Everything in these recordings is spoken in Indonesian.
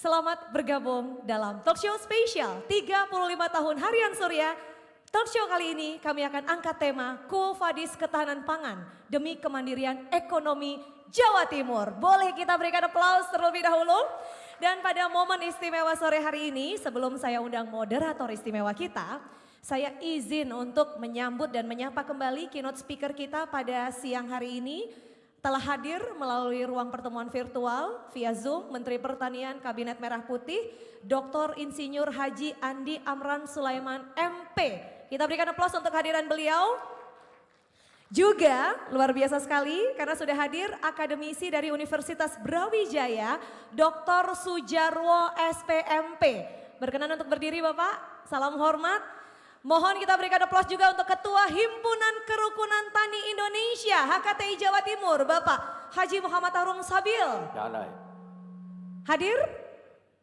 Selamat bergabung dalam talk show spesial 35 tahun Harian Surya. Talk show kali ini kami akan angkat tema Quo Vadis Ketahanan Pangan demi Kemandirian Ekonomi Jawa Timur. Boleh kita berikan aplaus terlebih dahulu? Dan pada momen istimewa sore hari ini, sebelum saya undang moderator istimewa kita, saya izin untuk menyambut dan menyapa kembali keynote speaker kita pada siang hari ini. Telah hadir melalui ruang pertemuan virtual via Zoom Menteri Pertanian Kabinet Merah Putih, Dr. Insinyur Haji Andi Amran Sulaiman MP. Kita berikan aplaus untuk kehadiran beliau. Juga luar biasa sekali karena sudah hadir akademisi dari Universitas Brawijaya, Dr. Sujarwo SPMP. Berkenan untuk berdiri Bapak, salam hormat. Mohon kita berikan aplaus juga untuk Ketua Himpunan Kerukunan Tani Indonesia HKTI Jawa Timur, Bapak Haji Muhammad Harun Sabil. Hadir?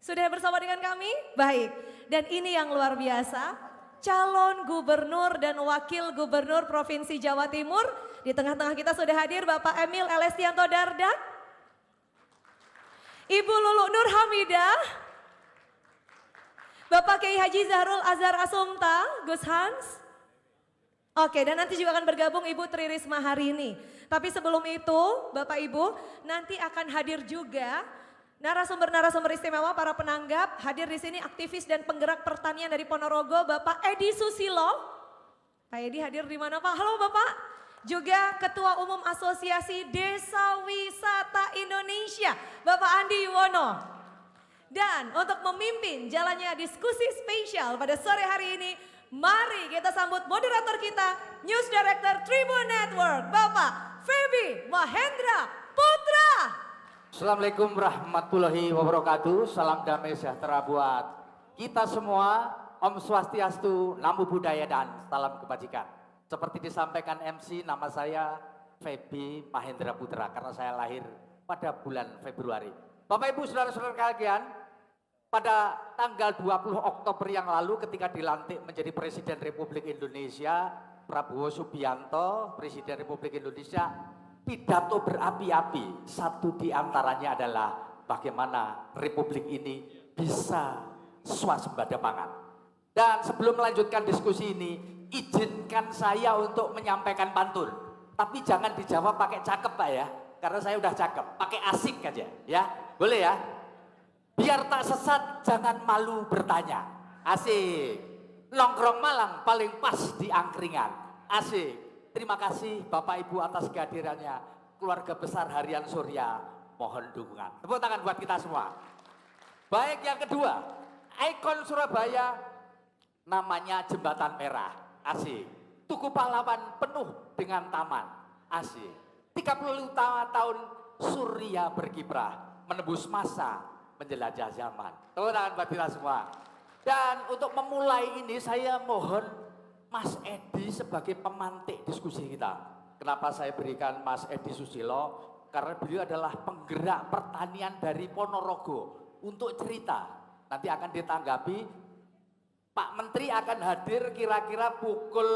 Sudah bersama dengan kami? Baik. Dan ini yang luar biasa, calon gubernur dan wakil gubernur Provinsi Jawa Timur. Di tengah-tengah kita sudah hadir Bapak Emil Elestianto Dardak, Ibu Lulu Nur Hamidah, Bapak Kiai Haji Zahrul Azhar Asumta, Gus Hans. Oke, dan nanti juga akan bergabung Ibu Tri Risma hari ini. Tapi sebelum itu, Bapak Ibu, nanti akan hadir juga narasumber-narasumber istimewa, para penanggap. Hadir di sini aktivis dan penggerak pertanian dari Ponorogo, Bapak Edi Susilo. Pak Edi hadir di mana Pak? Halo Bapak. Juga Ketua Umum Asosiasi Desa Wisata Indonesia, Bapak Andi Yuwono. Dan untuk memimpin jalannya diskusi spesial pada sore hari ini, mari kita sambut moderator kita, News Director Tribun Network, Bapak Feby Mahendra Putra. Assalamualaikum warahmatullahi wabarakatuh, salam damai sejahtera buat kita semua, Om Swastiastu, Namo Buddhaya dan salam kebajikan. Seperti disampaikan MC, nama saya Feby Mahendra Putra karena saya lahir pada bulan Februari. Bapak Ibu saudara-saudara kalian, pada tanggal 20 Oktober yang lalu ketika dilantik menjadi Presiden Republik Indonesia, Prabowo Subianto, Presiden Republik Indonesia, pidato berapi-api. Satu di antaranya adalah bagaimana Republik ini bisa swasembada pangan. Dan sebelum melanjutkan diskusi ini, izinkan saya untuk menyampaikan pantun. Tapi jangan dijawab pakai cakep Pak ya, karena saya udah cakep, pakai asik aja ya, boleh ya? Biar tak sesat, jangan malu bertanya. Asik. Nongkrong Malang paling pas di angkringan. Asik. Terima kasih Bapak Ibu atas kehadirannya. Keluarga besar Harian Surya, mohon dukungan. Tepuk tangan buat kita semua. Baik, yang kedua, ikon Surabaya namanya Jembatan Merah. Asik. Tugu Pahlawan penuh dengan taman. Asik. 35 tahun Surya berkiprah, menembus masa, menjelajah zaman. Tepuk tangan buat kita semua. Dan untuk memulai ini saya mohon Mas Edi sebagai pemantik diskusi kita. Kenapa saya berikan Mas Edi Susilo? Karena beliau adalah penggerak pertanian dari Ponorogo. Untuk cerita, nanti akan ditanggapi. Pak Menteri akan hadir kira-kira pukul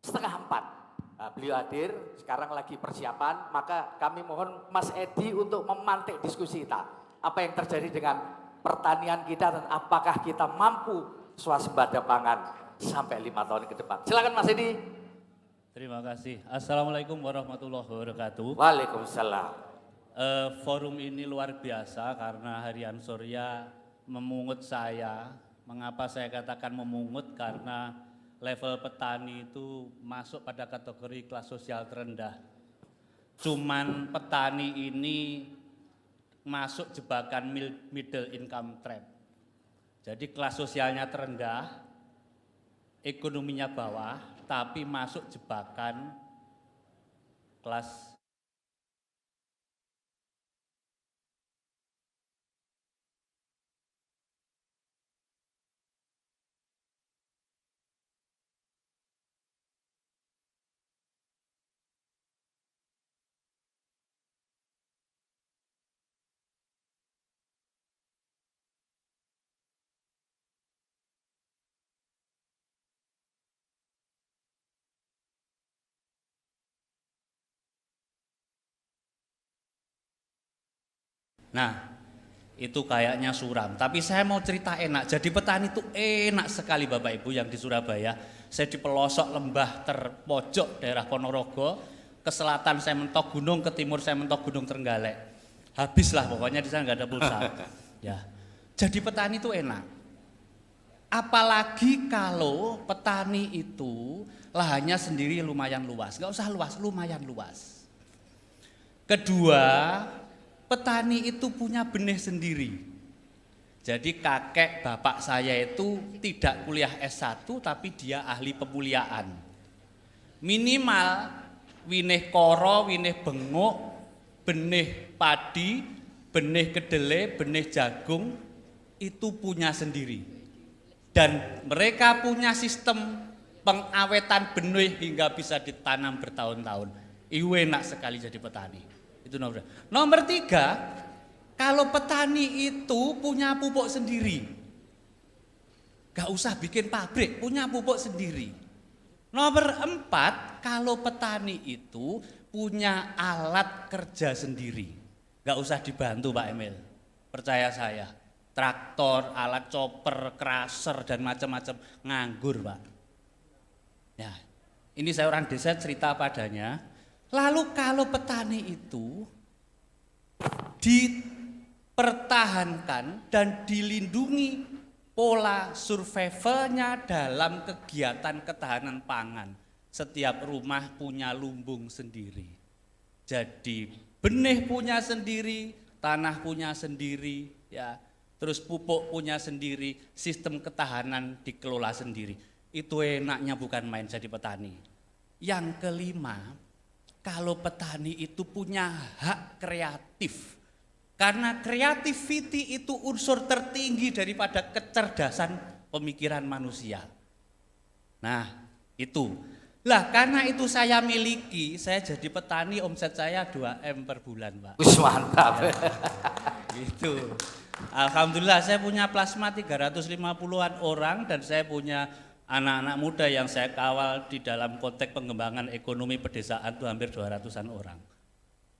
3:30. Nah, beliau hadir, sekarang lagi persiapan, maka kami mohon Mas Edi untuk memantik diskusi kita. Apa yang terjadi dengan pertanian kita dan apakah kita mampu swasembada pangan sampai 5 tahun ke depan. Silakan Mas Edi. Terima kasih. Assalamualaikum warahmatullahi wabarakatuh. Waalaikumsalam. Forum ini luar biasa karena Harian Surya memungut saya. Mengapa saya katakan memungut? Karena level petani itu masuk pada kategori kelas sosial terendah. Cuman petani ini masuk jebakan middle income trap. Jadi kelas sosialnya terendah, ekonominya bawah, tapi masuk jebakan kelas. Nah, itu kayaknya suram. Tapi saya mau cerita enak. Jadi petani itu enak sekali Bapak Ibu yang di Surabaya. Saya di pelosok lembah terpojok daerah Ponorogo. Ke selatan saya mentok gunung, ke timur saya mentok gunung Trenggalek. Habislah pokoknya di sana nggak ada pulsa. Ya. Jadi petani itu enak. Apalagi kalau petani itu lahannya sendiri lumayan luas. Nggak usah luas, lumayan luas. Kedua, petani itu punya benih sendiri. Jadi kakek bapak saya itu tidak kuliah S1 tapi dia ahli pemuliaan. Minimal winih koro, winih bengok, benih padi, benih kedelai, benih jagung itu punya sendiri. Dan mereka punya sistem pengawetan benih hingga bisa ditanam bertahun-tahun. Enak sekali jadi petani. Itu nomor 2. Nomor 3, kalau petani itu punya pupuk sendiri. Gak usah bikin pabrik, punya pupuk sendiri. Nomor 4, kalau petani itu punya alat kerja sendiri. Gak usah dibantu Pak Emil, percaya saya. Traktor, alat chopper, crusher dan macam-macam nganggur Pak. Ya, ini saya orang desa cerita padanya. Lalu kalau petani itu dipertahankan dan dilindungi pola survivalnya dalam kegiatan ketahanan pangan. Setiap rumah punya lumbung sendiri. Jadi benih punya sendiri, tanah punya sendiri, ya. Terus pupuk punya sendiri, sistem ketahanan dikelola sendiri. Itu enaknya bukan main jadi petani. Yang kelima, kalau petani itu punya hak kreatif. Karena creativity itu unsur tertinggi daripada kecerdasan pemikiran manusia. Nah, itu. Lah karena itu saya miliki, saya jadi petani, omset saya 2M per bulan, Pak. Wis mantap. Gitu. Alhamdulillah saya punya plasma 350-an orang dan saya punya anak-anak muda yang saya kawal di dalam konteks pengembangan ekonomi pedesaan itu hampir 200-an orang.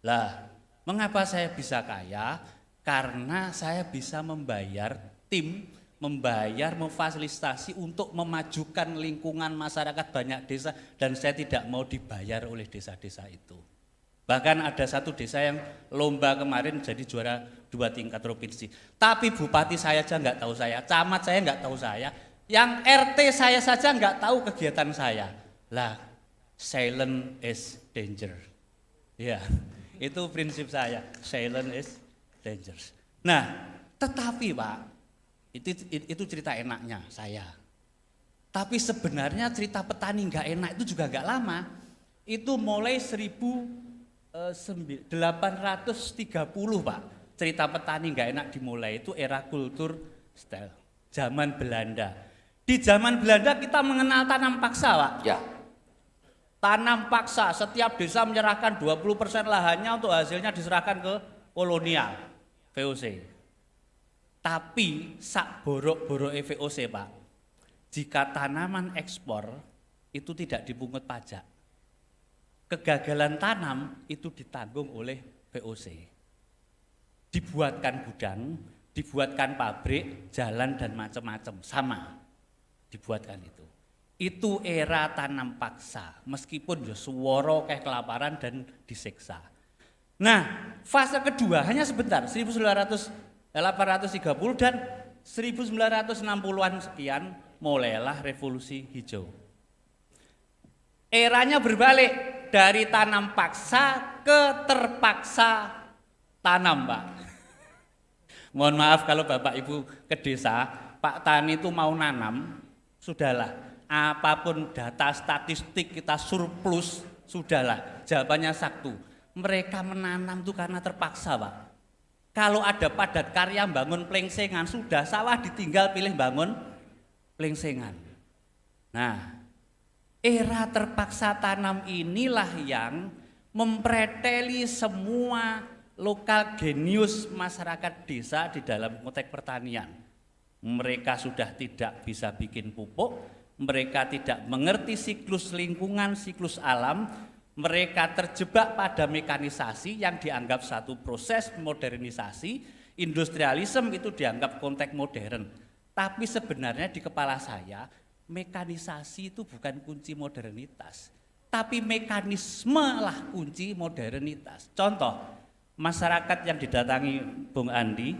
Lah, mengapa saya bisa kaya? Karena saya bisa membayar tim, memfasilitasi untuk memajukan lingkungan masyarakat banyak desa dan saya tidak mau dibayar oleh desa-desa itu. Bahkan ada satu desa yang lomba kemarin jadi juara 2 tingkat provinsi. Tapi bupati saya aja nggak tahu saya, camat saya nggak tahu saya, yang RT saya saja nggak tahu kegiatan saya. Lah, silent is danger. Ya, itu prinsip saya, silent is dangerous. Nah, tetapi Pak, itu cerita enaknya saya. Tapi sebenarnya cerita petani nggak enak itu juga nggak lama. Itu mulai 1830 Pak, cerita petani nggak enak dimulai itu era kultur style, zaman Belanda. Di zaman Belanda kita mengenal tanam paksa Pak. Ya. Tanam paksa, setiap desa menyerahkan 20% lahannya untuk hasilnya diserahkan ke kolonial, VOC. Tapi sak borok-borok VOC Pak, jika tanaman ekspor itu tidak dipungut pajak. Kegagalan tanam itu ditanggung oleh VOC. Dibuatkan gudang, dibuatkan pabrik, jalan dan macam-macam, sama dibuatkan itu. Itu era tanam paksa, meskipun ya suworo kayak kelaparan dan disiksa. Nah, fase kedua hanya sebentar, 1830 dan 1960-an sekian mulailah revolusi hijau. Eranya berbalik dari tanam paksa ke terpaksa tanam, Pak. Mohon maaf kalau Bapak Ibu ke desa, Pak Tani itu mau nanam, sudahlah. Apapun data statistik kita surplus, sudahlah. Jawabannya satu, mereka menanam itu karena terpaksa, Pak. Kalau ada padat karya bangun plengsengan, sudah sawah ditinggal pilih bangun plengsengan. Nah, era terpaksa tanam inilah yang mempreteli semua lokal genius masyarakat desa di dalam konteks pertanian. Mereka sudah tidak bisa bikin pupuk, mereka tidak mengerti siklus lingkungan, siklus alam, mereka terjebak pada mekanisasi yang dianggap satu proses modernisasi Industrialisme itu dianggap konteks modern. Tapi sebenarnya di kepala saya, mekanisasi itu bukan kunci modernitas. Tapi mekanisme lah kunci modernitas. Contoh, masyarakat yang didatangi Bung Andi,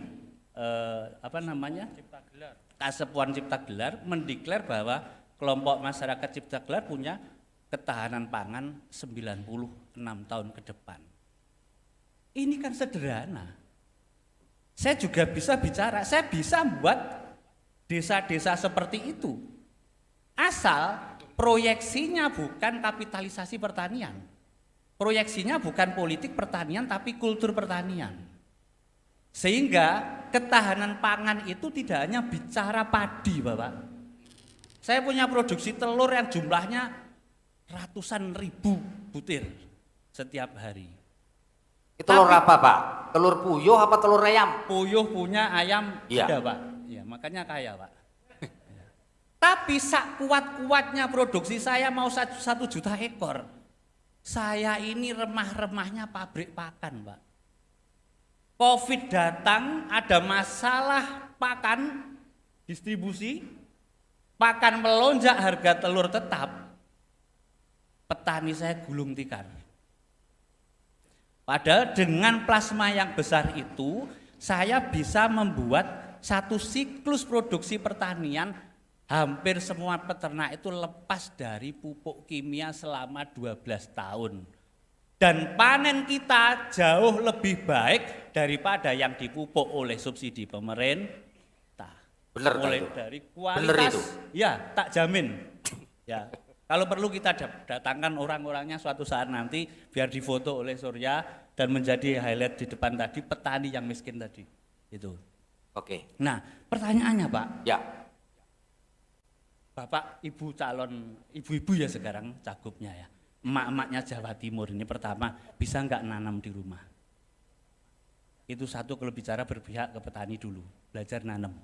Kasepuan Cipta Gelar mendeklar bahwa kelompok masyarakat Cipta Gelar punya ketahanan pangan 96 tahun ke depan. Ini kan sederhana. Saya juga bisa bicara, saya bisa buat desa-desa seperti itu. Asal proyeksinya bukan kapitalisasi pertanian. Proyeksinya bukan politik pertanian tapi kultur pertanian. Sehingga ketahanan pangan itu tidak hanya bicara padi, Bapak. Saya punya produksi telur yang jumlahnya ratusan ribu butir setiap hari. Itu telur apa, Pak? Telur puyuh apa telur ayam? Puyuh punya, ayam Iya. ada, Pak. Ya, makanya kaya, Pak. Tapi sak kuat-kuatnya produksi saya mau 1 juta ekor. Saya ini remah-remahnya pabrik pakan, Pak. Covid datang, ada masalah pakan, distribusi, pakan melonjak, harga telur tetap. Petani saya gulung tikar. Padahal dengan plasma yang besar itu, saya bisa membuat satu siklus produksi pertanian. Hampir semua peternak itu lepas dari pupuk kimia selama 12 tahun. Dan panen kita jauh lebih baik daripada yang dipupuk oleh subsidi pemerintah. Benar Mulai itu. dari kualitas, Benar itu. ya tak jamin. Ya, kalau perlu kita datangkan orang-orangnya suatu saat nanti biar difoto oleh Surya dan menjadi highlight di depan tadi petani yang miskin tadi. Itu. Oke. Nah, pertanyaannya Pak, Ya. Bapak Ibu calon ibu-ibu ya sekarang cagupnya ya. Emak-emaknya Jawa Timur ini pertama bisa nggak nanam di rumah? Itu satu, kalau bicara berpihak ke petani dulu, belajar nanam.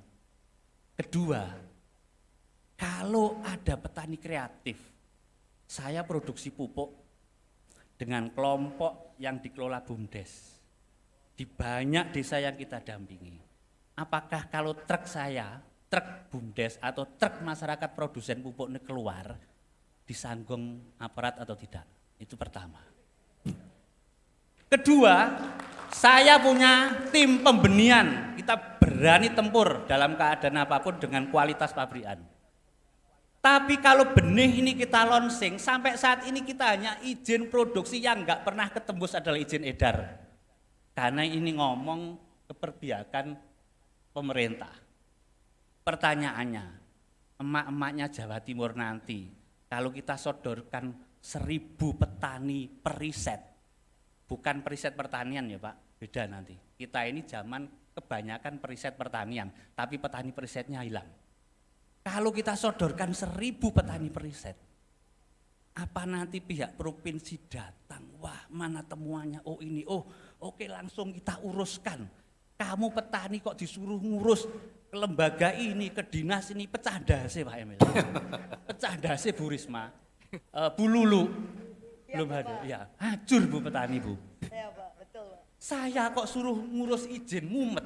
Kedua, kalau ada petani kreatif, saya produksi pupuk dengan kelompok yang dikelola BUMDes di banyak desa yang kita dampingi. Apakah kalau truk saya, truk BUMDes atau truk masyarakat produsen pupuk ini keluar, disanggung aparat atau tidak? Itu pertama. Kedua, saya punya tim pembenihan. Kita berani tempur dalam keadaan apapun dengan kualitas pabrikan. Tapi kalau benih ini kita launching, sampai saat ini kita hanya izin produksi yang nggak pernah ketembus adalah izin edar. Karena ini ngomong keperbiakan pemerintah. Pertanyaannya, emak-emaknya Jawa Timur nanti, kalau kita sodorkan 1000 petani periset, bukan periset pertanian ya Pak, beda nanti. Kita ini zaman kebanyakan periset pertanian, tapi petani perisetnya hilang. Kalau kita sodorkan 1000 petani periset, apa nanti pihak provinsi datang, wah mana temuannya, oh ini, oh oke langsung kita uruskan. Kamu petani kok disuruh ngurus ke lembaga ini, ke dinas ini, pecah dasi Pak Emil. Pecah dasi Bu Risma, Bu Lulu, belum ada, ya hancur Bu petani Bu. Ya Pak, betul Pak. Saya kok suruh ngurus izin, mumet.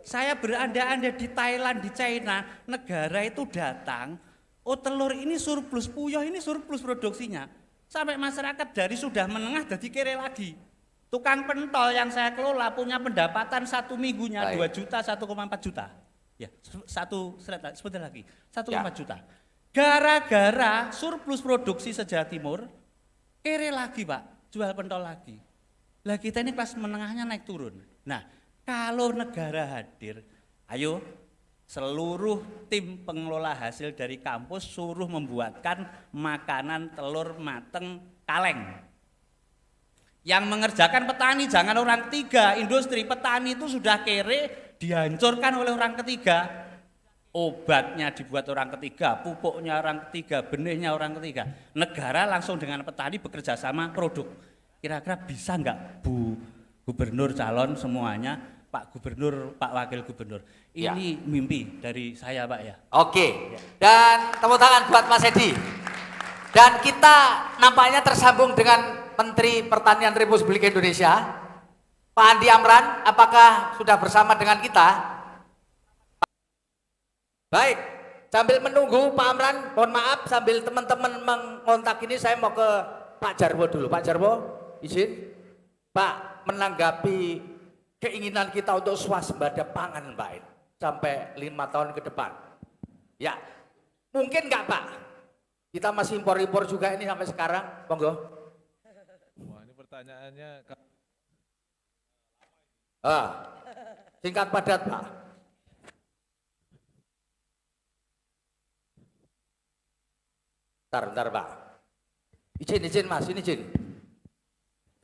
Saya beranda-anda di Thailand, di China, negara itu datang, oh telur ini surplus, puyuh ini surplus produksinya. Sampai masyarakat dari sudah menengah jadi kere lagi. Tukang pentol yang saya kelola punya pendapatan 1 minggunya 2 juta, 1,4 juta. Ya, sebentar lagi, 1,4 juta. Gara-gara surplus produksi se-Jawa Timur, kere lagi Pak, jual pentol lagi. Lah kita ini kelas menengahnya naik turun. Nah, kalau negara hadir, ayo seluruh tim pengelola hasil dari kampus suruh membuatkan makanan telur mateng kaleng. Yang mengerjakan petani jangan orang ketiga, industri petani itu sudah kere, dihancurkan oleh orang ketiga. Obatnya dibuat orang ketiga, pupuknya orang ketiga, benihnya orang ketiga. Negara langsung dengan petani bekerja sama produk. Kira-kira bisa enggak Bu Gubernur calon semuanya, Pak Gubernur, Pak Wakil Gubernur. Ini mimpi dari saya Pak ya. Oke. Dan tepuk tangan buat Mas Edi. Dan kita nampaknya tersambung dengan Menteri Pertanian Republik Indonesia. Pak Andi Amran, apakah sudah bersama dengan kita? Baik, sambil menunggu Pak Amran, mohon maaf sambil teman-teman mengontak ini saya mau ke Pak Jarwo dulu. Pak Jarwo, izin. Pak, menanggapi keinginan kita untuk swasembada pangan Pak ini, sampai 5 tahun ke depan. Ya, mungkin nggak Pak? Kita masih impor-impor juga ini sampai sekarang, monggo. Wah, ini pertanyaannya. Singkat padat Pak. Bentar Pak. Izin Mas, ini izin.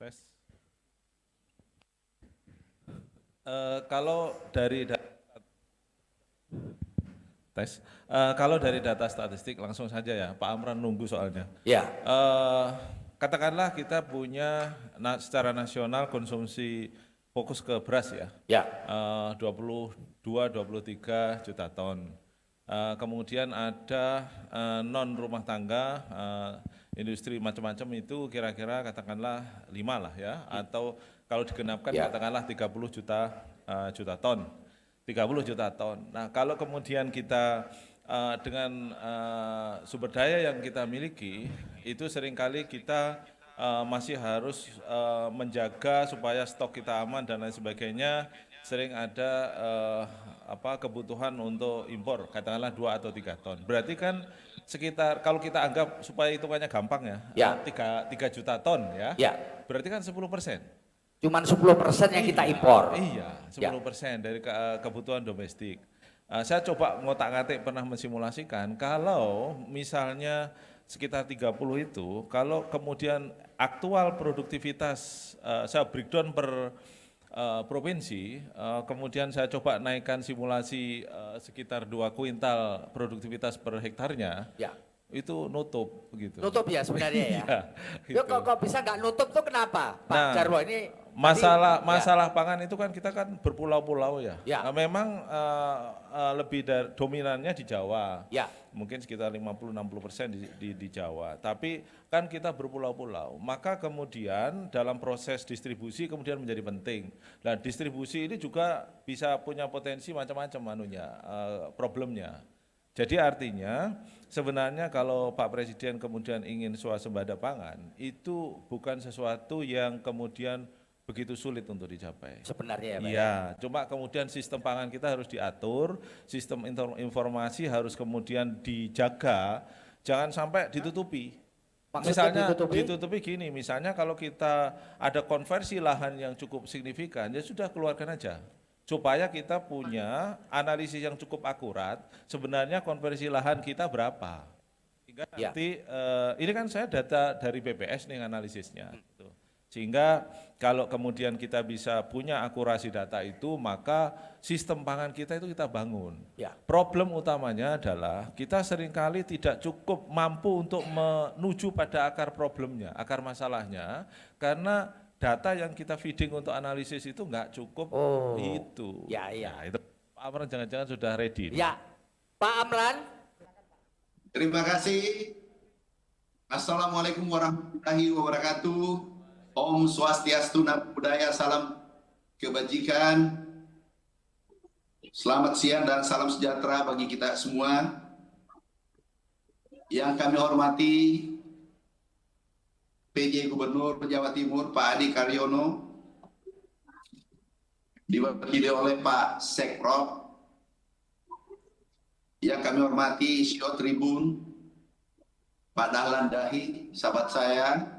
Tes. Kalau dari tes, kalau dari data statistik langsung saja ya, Pak Amran nunggu soalnya. Ya. Katakanlah kita punya secara nasional konsumsi fokus ke beras ya. Ya. 22-23 juta ton. Kemudian ada non rumah tangga, industri macam-macam itu kira-kira katakanlah 5 lah ya, atau kalau digenapkan ya, katakanlah 30 juta ton. 30 juta ton. Nah, kalau kemudian kita dengan sumber daya yang kita miliki, itu seringkali kita masih harus menjaga supaya stok kita aman dan lain sebagainya. Sering ada kebutuhan untuk impor, katakanlah 2 atau 3 ton. Berarti kan sekitar, kalau kita anggap supaya hitungannya gampang ya, 3 juta ton ya, berarti kan 10%. Cuman 10% yang kita impor. Iya, 10% dari kebutuhan domestik. Saya coba ngotak-ngatik pernah mensimulasikan, kalau misalnya sekitar 30 itu, kalau kemudian aktual produktivitas, saya breakdown per provinsi, kemudian saya coba naikkan simulasi sekitar 2 kuintal produktivitas per hektarnya, itu nutup begitu. Nutup ya sebenarnya ya. Gitu. Kok bisa nggak nutup tuh kenapa, Pak Jarwo ini? Masalah pangan itu kan kita kan berpulau-pulau ya. Nah, memang lebih dominannya di Jawa. Mungkin sekitar 50-60% di Jawa. Tapi kan kita berpulau-pulau. Maka kemudian dalam proses distribusi kemudian menjadi penting. Nah, distribusi ini juga bisa punya potensi macam-macam problemnya. Jadi artinya sebenarnya kalau Pak Presiden kemudian ingin swasembada pangan, itu bukan sesuatu yang kemudian begitu sulit untuk dicapai. Sebenarnya ya Pak. Iya, cuma kemudian sistem pangan kita harus diatur, sistem informasi harus kemudian dijaga, jangan sampai ditutupi. Misalnya ditutupi gini, misalnya kalau kita ada konversi lahan yang cukup signifikan, ya sudah keluarkan aja. Supaya kita punya analisis yang cukup akurat, sebenarnya konversi lahan kita berapa. Sehingga nanti, ini kan saya data dari BPS nih analisisnya. Sehingga kalau kemudian kita bisa punya akurasi data itu, maka sistem pangan kita itu kita bangun. Problem utamanya adalah kita seringkali tidak cukup mampu untuk menuju pada akar problemnya, akar masalahnya, karena data yang kita feeding untuk analisis itu nggak cukup itu. Nah, itu Pak Amran jangan-jangan sudah ready. Ya, Pak Amran. Terima kasih. Assalamualaikum warahmatullahi wabarakatuh. Om Swastiastu, Namo Buddhaya, salam kebajikan. Selamat siang dan salam sejahtera bagi kita semua. Yang kami hormati PJ Gubernur Jawa Timur Pak Adi Karyono, diwakili oleh Pak Sekprop. Yang kami hormati CEO Tribun Pak Dahlan Dahi, sahabat saya.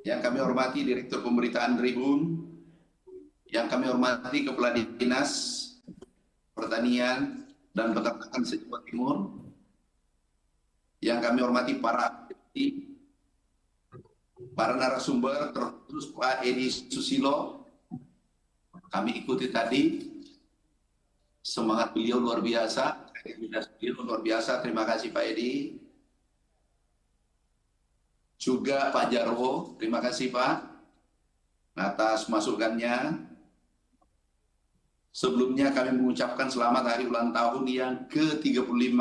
Yang kami hormati Direktur Pemberitaan Tribun, yang kami hormati Kepala Dinas Pertanian dan Peternakan se-Jawa Timur, yang kami hormati para narasumber, terus Pak Edi Susilo, kami ikuti tadi, semangat beliau luar biasa, terima kasih Pak Edi. Juga Pak Jarwo, terima kasih Pak atas masukannya. Sebelumnya kami mengucapkan selamat hari ulang tahun yang ke-35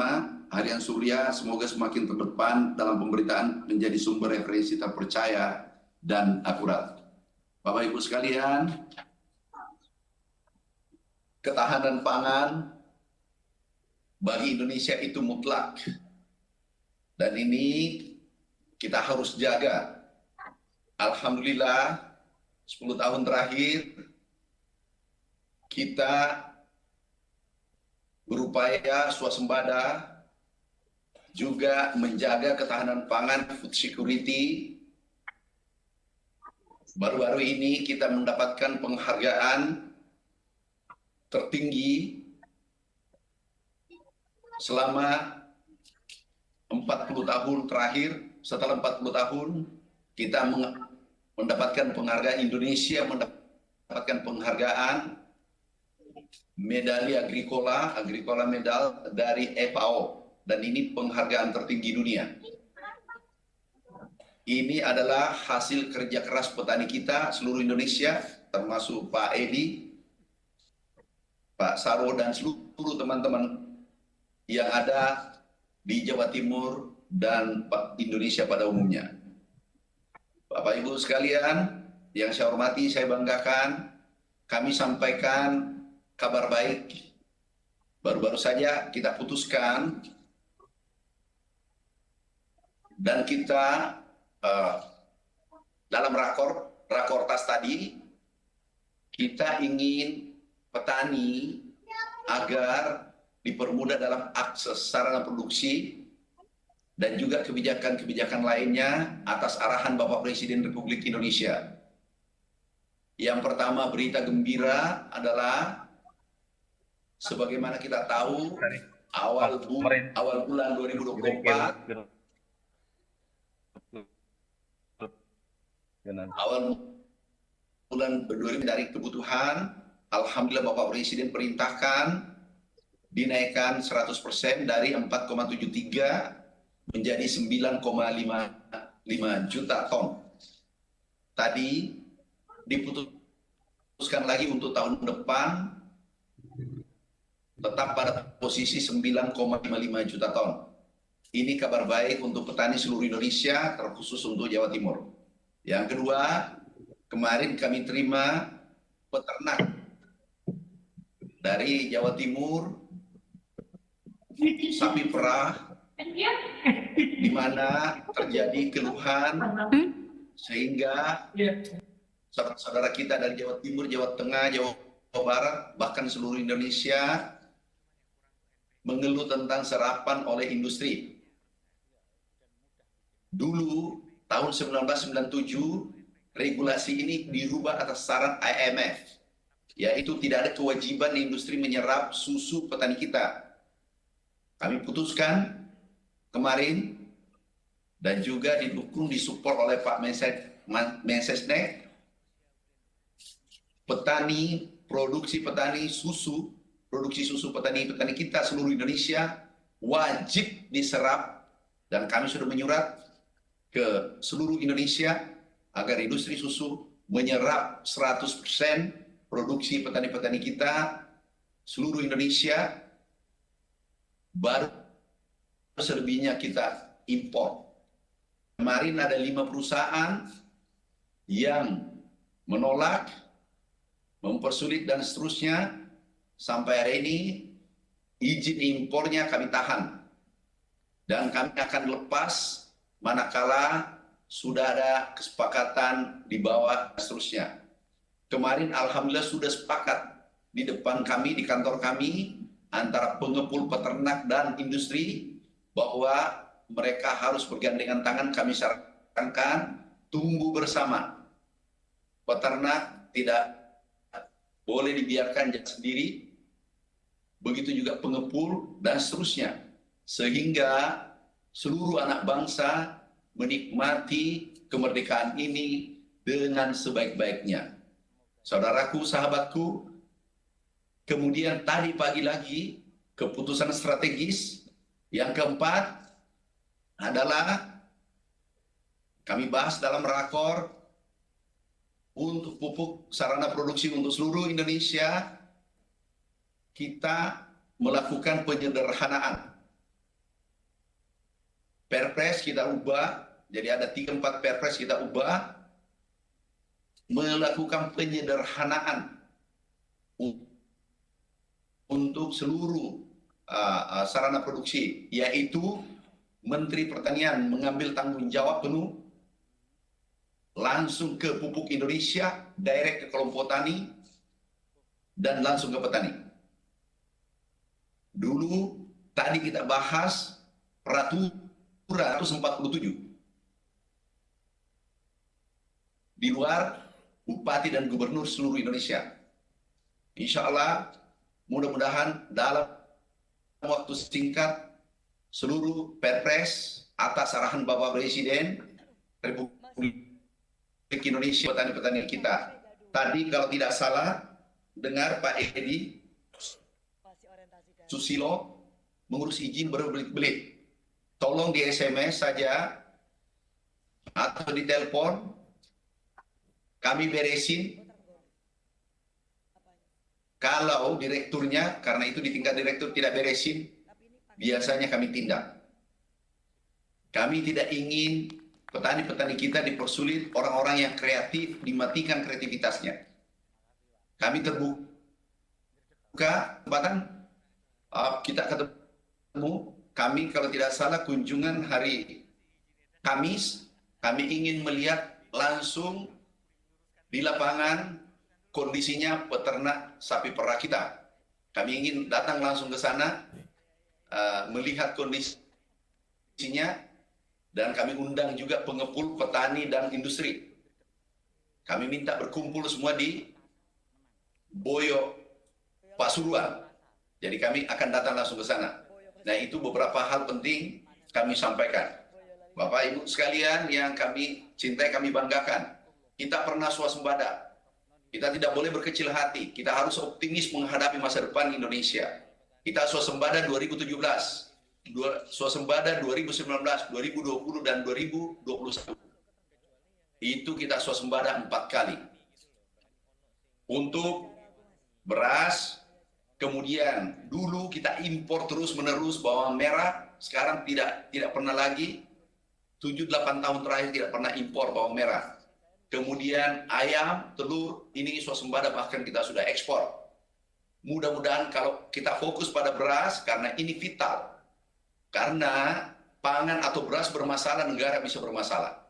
Harian Surya, semoga semakin terdepan dalam pemberitaan menjadi sumber referensi terpercaya dan akurat. Bapak Ibu sekalian, ketahanan pangan bagi Indonesia itu mutlak. Dan ini kita harus jaga. Alhamdulillah, 10 tahun terakhir kita berupaya swasembada, juga menjaga ketahanan pangan, food security. Baru-baru ini kita mendapatkan penghargaan tertinggi selama 40 tahun terakhir. Setelah 40 tahun kita mendapatkan penghargaan, Indonesia mendapatkan penghargaan medali Agricola medal dari FAO, dan ini penghargaan tertinggi dunia. Ini adalah hasil kerja keras petani kita seluruh Indonesia, termasuk Pak Edi, Pak Saro, dan seluruh teman-teman yang ada di Jawa Timur dan Indonesia pada umumnya. Bapak Ibu sekalian, yang saya hormati, saya banggakan, kami sampaikan kabar baik. Baru-baru saja kita putuskan dan kita dalam rakortas tadi, kita ingin petani agar dipermudah dalam akses sarana produksi dan juga kebijakan-kebijakan lainnya atas arahan Bapak Presiden Republik Indonesia. Yang pertama, berita gembira adalah sebagaimana kita tahu awal bulan 2024, awal bulan dari kebutuhan, alhamdulillah Bapak Presiden perintahkan dinaikkan 100% dari 4,73 menjadi 9,55 juta ton. Tadi diputuskan lagi untuk tahun depan tetap pada posisi 9,55 juta ton. Ini kabar baik untuk petani seluruh Indonesia, terkhusus untuk Jawa Timur. Yang kedua, kemarin kami terima peternak dari Jawa Timur, sapi perah, di mana terjadi keluhan sehingga saudara-saudara kita dari Jawa Timur, Jawa Tengah, Jawa Barat, bahkan seluruh Indonesia mengeluh tentang serapan oleh industri. Dulu tahun 1997 regulasi ini dirubah atas saran IMF, yaitu tidak ada kewajiban industri menyerap susu petani kita. Kami putuskan kemarin dan juga didukung, disupport oleh Pak Mensesnek, petani, produksi susu petani kita seluruh Indonesia wajib diserap, dan kami sudah menyurat ke seluruh Indonesia agar industri susu menyerap 100% produksi petani-petani kita seluruh Indonesia, baru selebihnya kita impor. Kemarin ada 5 perusahaan yang menolak, mempersulit dan seterusnya. Sampai hari ini izin impornya kami tahan dan kami akan lepas manakala sudah ada kesepakatan di bawah seterusnya. Kemarin alhamdulillah sudah sepakat di depan kami, di kantor kami, antara pengepul, peternak dan industri, bahwa mereka harus bergandengan tangan. Kami sarankan tunggu bersama. Peternak tidak boleh dibiarkan jalan sendiri, begitu juga pengepul dan seterusnya, sehingga seluruh anak bangsa menikmati kemerdekaan ini dengan sebaik-baiknya. Saudaraku, sahabatku, kemudian tadi pagi lagi keputusan strategis yang keempat adalah kami bahas dalam rakor untuk pupuk sarana produksi untuk seluruh Indonesia. Kita melakukan penyederhanaan. Perpres kita ubah, jadi ada 3-4 perpres kita ubah. melakukan penyederhanaan untuk seluruh sarana produksi, yaitu Menteri Pertanian mengambil tanggung jawab penuh langsung ke pupuk Indonesia, direct ke kelompok tani, dan langsung ke petani. Dulu tadi kita bahas peraturan 147 di luar bupati dan gubernur seluruh Indonesia. Insya Allah mudah-mudahan dalam waktu singkat seluruh Perpres atas arahan Bapak Presiden Republik Indonesia, petani-petani kita. Tadi kalau tidak salah dengar Pak Edi Susilo mengurus izin berbelit-belit. Tolong di SMS saja atau di telepon kami beresin. Kalau direkturnya, karena itu di tingkat direktur tidak beresin, biasanya kami tindak. Kami tidak ingin petani-petani kita dipersulit, orang-orang yang kreatif dimatikan kreativitasnya. Kami terbuka, kesempatan kita ketemu, kami kalau tidak salah kunjungan hari Kamis, kami ingin melihat langsung di lapangan kondisinya peternak sapi perah kita. Kami ingin datang langsung ke sana, melihat kondisinya, dan kami undang juga pengepul petani dan industri. Kami minta berkumpul semua di Boyo Pasuruan. Jadi kami akan datang langsung ke sana. Nah, itu beberapa hal penting kami sampaikan. Bapak Ibu sekalian yang kami cintai, kami banggakan. Kita pernah swasembada. Kita tidak boleh berkecil hati. Kita harus optimis menghadapi masa depan Indonesia. Kita swasembada 2017, swasembada 2019, 2020, dan 2021. Itu kita swasembada 4 kali. Untuk beras, kemudian dulu kita impor terus-menerus bawang merah, sekarang tidak pernah lagi, 7-8 tahun terakhir tidak pernah impor bawang merah. Kemudian ayam, telur, ini swasembada bahkan kita sudah ekspor. Mudah-mudahan kalau kita fokus pada beras, karena ini vital. Karena pangan atau beras bermasalah, negara bisa bermasalah.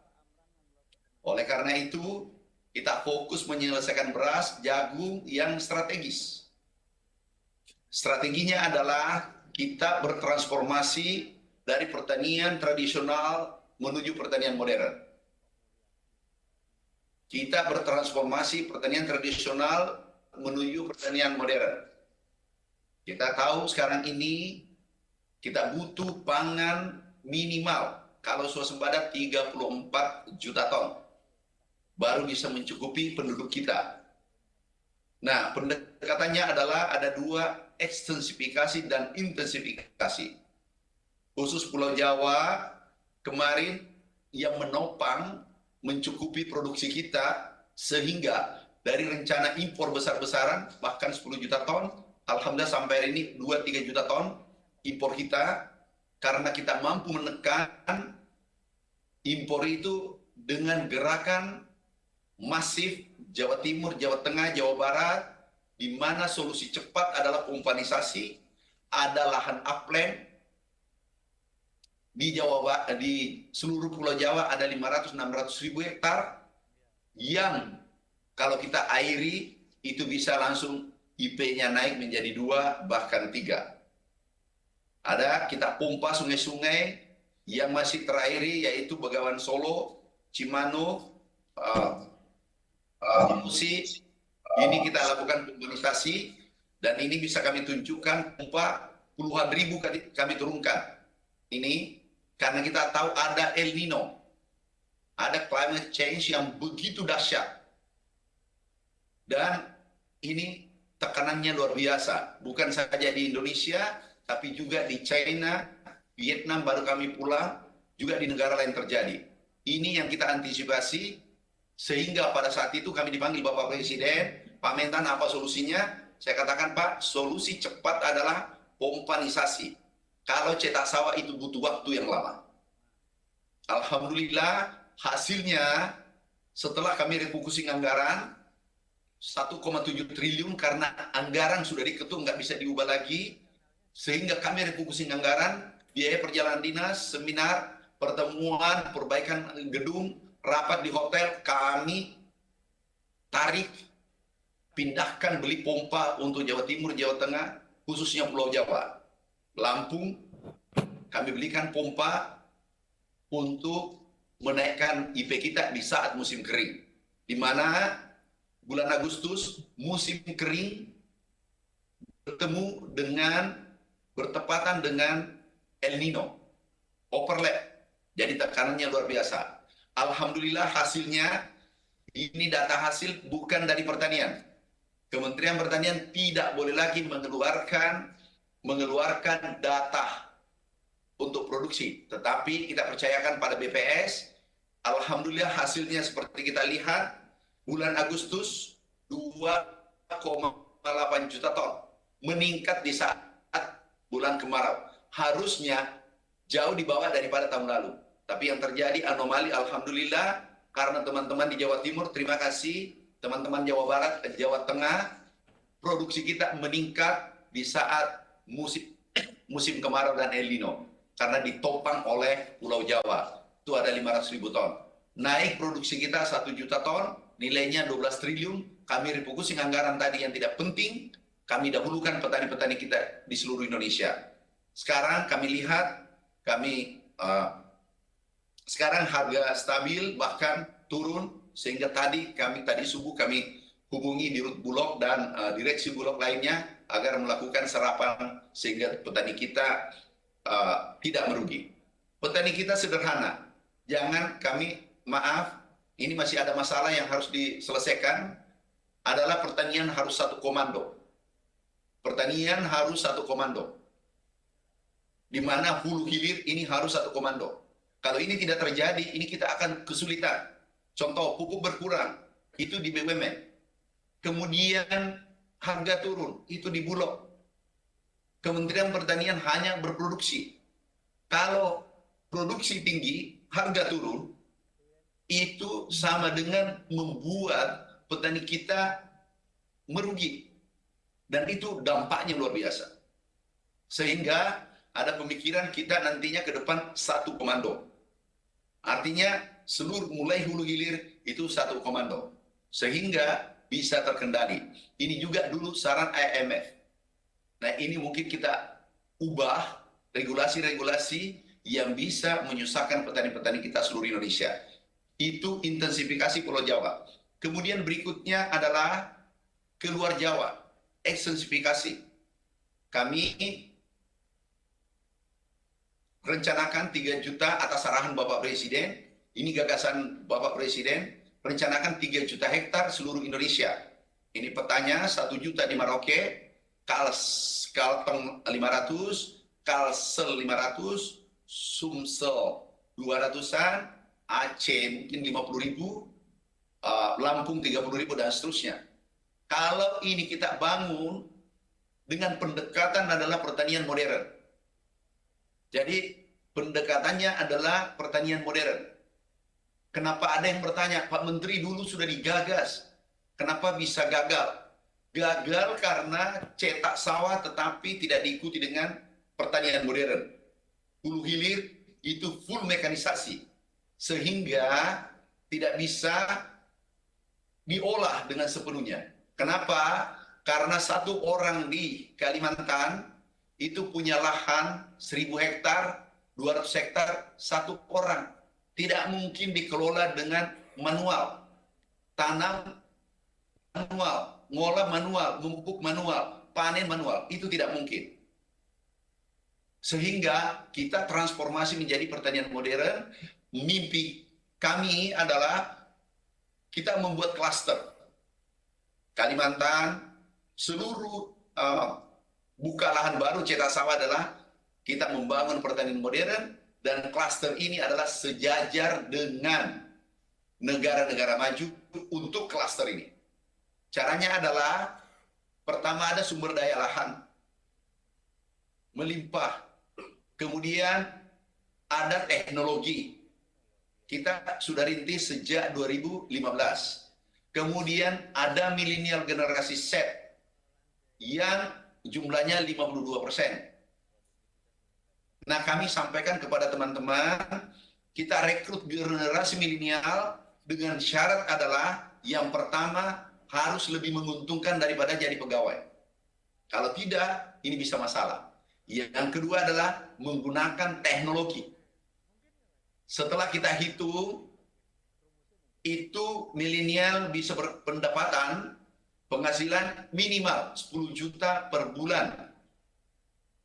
Oleh karena itu, kita fokus menyelesaikan beras, jagung yang strategis. Strateginya adalah kita bertransformasi dari pertanian tradisional menuju pertanian modern. Kita bertransformasi pertanian tradisional menuju pertanian modern. Kita tahu sekarang ini kita butuh pangan minimal kalau swasembada 34 juta ton baru bisa mencukupi penduduk kita. Nah, pendekatannya adalah ada 2, ekstensifikasi dan intensifikasi. Khusus Pulau Jawa kemarin yang menopang mencukupi produksi kita sehingga dari rencana impor besar-besaran bahkan 10 juta ton, alhamdulillah sampai hari ini 2-3 juta ton impor kita, karena kita mampu menekan impor itu dengan gerakan masif Jawa Timur, Jawa Tengah, Jawa Barat, di mana solusi cepat adalah pompanisasi, ada lahan upland di Jawa, di seluruh Pulau Jawa ada 500-600 ribu hektar yang kalau kita airi itu bisa langsung IP-nya naik menjadi 2 bahkan 3. Ada kita pompa sungai-sungai yang masih terairi yaitu Begawan Solo, Cimano, Musi. Ini kita lakukan pompanisasi dan ini bisa kami tunjukkan pompa puluhan ribu kami turunkan. Ini karena kita tahu ada El Nino, ada climate change yang begitu dahsyat. Dan ini tekanannya luar biasa, bukan saja di Indonesia, tapi juga di China, Vietnam baru kami pulang, juga di negara lain terjadi. Ini yang kita antisipasi, sehingga pada saat itu kami dipanggil Bapak Presiden, Pak Mentan apa solusinya? Saya katakan Pak, solusi cepat adalah pompanisasi. Kalau cetak sawah itu butuh waktu yang lama. Alhamdulillah hasilnya Setelah kami refocusing anggaran 1,7 triliun karena anggaran sudah diketuk nggak bisa diubah lagi, sehingga kami refocusing anggaran, biaya perjalanan dinas, seminar, pertemuan, perbaikan gedung, rapat di hotel, kami tarik, pindahkan beli pompa untuk Jawa Timur, Jawa Tengah, khususnya Pulau Jawa. Lampung, kami belikan pompa untuk menaikkan IP kita di saat musim kering. Di mana bulan Agustus musim kering bertepatan dengan El Nino, overlap. Jadi tekanannya luar biasa. Alhamdulillah hasilnya, ini data hasil bukan dari pertanian. Kementerian Pertanian tidak boleh lagi mengeluarkan data untuk produksi, tetapi kita percayakan pada BPS. Alhamdulillah hasilnya seperti kita lihat, bulan Agustus 2,8 juta ton, meningkat di saat bulan kemarau. Harusnya jauh di bawah daripada tahun lalu. Tapi yang terjadi anomali, alhamdulillah, karena teman-teman di Jawa Timur, terima kasih, teman-teman Jawa Barat, Jawa Tengah, produksi kita meningkat di saat musim kemarau dan El Nino. Karena ditopang oleh Pulau Jawa, itu ada 500.000 ton. Naik produksi kita 1 juta ton, nilainya 12 triliun, kami refocusing anggaran tadi yang tidak penting, kami dahulukan petani-petani kita di seluruh Indonesia. Sekarang kami lihat, sekarang harga stabil, bahkan turun, sehingga tadi subuh kami hubungi Dirut Bulog dan direksi Bulog lainnya, agar melakukan serapan, sehingga petani kita tidak merugi. Petani kita sederhana, ini masih ada masalah yang harus diselesaikan, adalah pertanian harus satu komando. Pertanian harus satu komando. Di mana hulu hilir ini harus satu komando. Kalau ini tidak terjadi, ini kita akan kesulitan. Contoh, pupuk berkurang, itu di BUMN. Kemudian harga turun, itu di Bulog. Kementerian Pertanian hanya berproduksi. Kalau produksi tinggi, harga turun, itu sama dengan membuat petani kita merugi. Dan itu dampaknya luar biasa. Sehingga ada pemikiran kita nantinya ke depan satu komando. Artinya seluruh mulai hulu hilir itu satu komando. Sehingga bisa terkendali. Ini juga dulu saran IMF. Nah, ini mungkin kita ubah regulasi-regulasi yang bisa menyusahkan petani-petani kita seluruh Indonesia. Itu intensifikasi Pulau Jawa. Kemudian berikutnya adalah keluar Jawa, ekstensifikasi. Kami rencanakan 3 juta atas arahan Bapak Presiden. Ini gagasan Bapak Presiden, rencanakan 3 juta hektar seluruh Indonesia. Ini petanya 1 juta di Merauke, Kalteng 500, Kalsel 500, Sumsel 200-an, Aceh mungkin 50.000, Lampung 30.000 dan seterusnya. Kalau ini kita bangun dengan pendekatan adalah pertanian modern. Jadi pendekatannya adalah pertanian modern. Kenapa ada yang bertanya, Pak Menteri dulu sudah digagas, kenapa bisa gagal? Gagal karena cetak sawah tetapi tidak diikuti dengan pertanian modern. Hulu hilir itu full mekanisasi, sehingga tidak bisa diolah dengan sepenuhnya. Kenapa? Karena satu orang di Kalimantan itu punya lahan 1.000 hektar, 200 hektar, satu orang. Tidak mungkin dikelola dengan manual. Tanam manual, ngolah manual, memupuk manual, panen manual. Itu tidak mungkin. Sehingga kita transformasi menjadi pertanian modern. Mimpi kami adalah kita membuat klaster. Kalimantan, seluruh buka lahan baru cetak sawah adalah kita membangun pertanian modern, dan klaster ini adalah sejajar dengan negara-negara maju untuk klaster ini. Caranya adalah pertama ada sumber daya lahan melimpah, kemudian ada teknologi. kita sudah rintis sejak 2015. Kemudian ada milenial generasi Z yang jumlahnya 52%. Nah, kami sampaikan kepada teman-teman, kita rekrut generasi milenial dengan syarat adalah yang pertama harus lebih menguntungkan daripada jadi pegawai. Kalau tidak, ini bisa masalah. Yang kedua adalah menggunakan teknologi. Setelah kita hitung, itu milenial bisa berpendapatan penghasilan minimal 10 juta per bulan.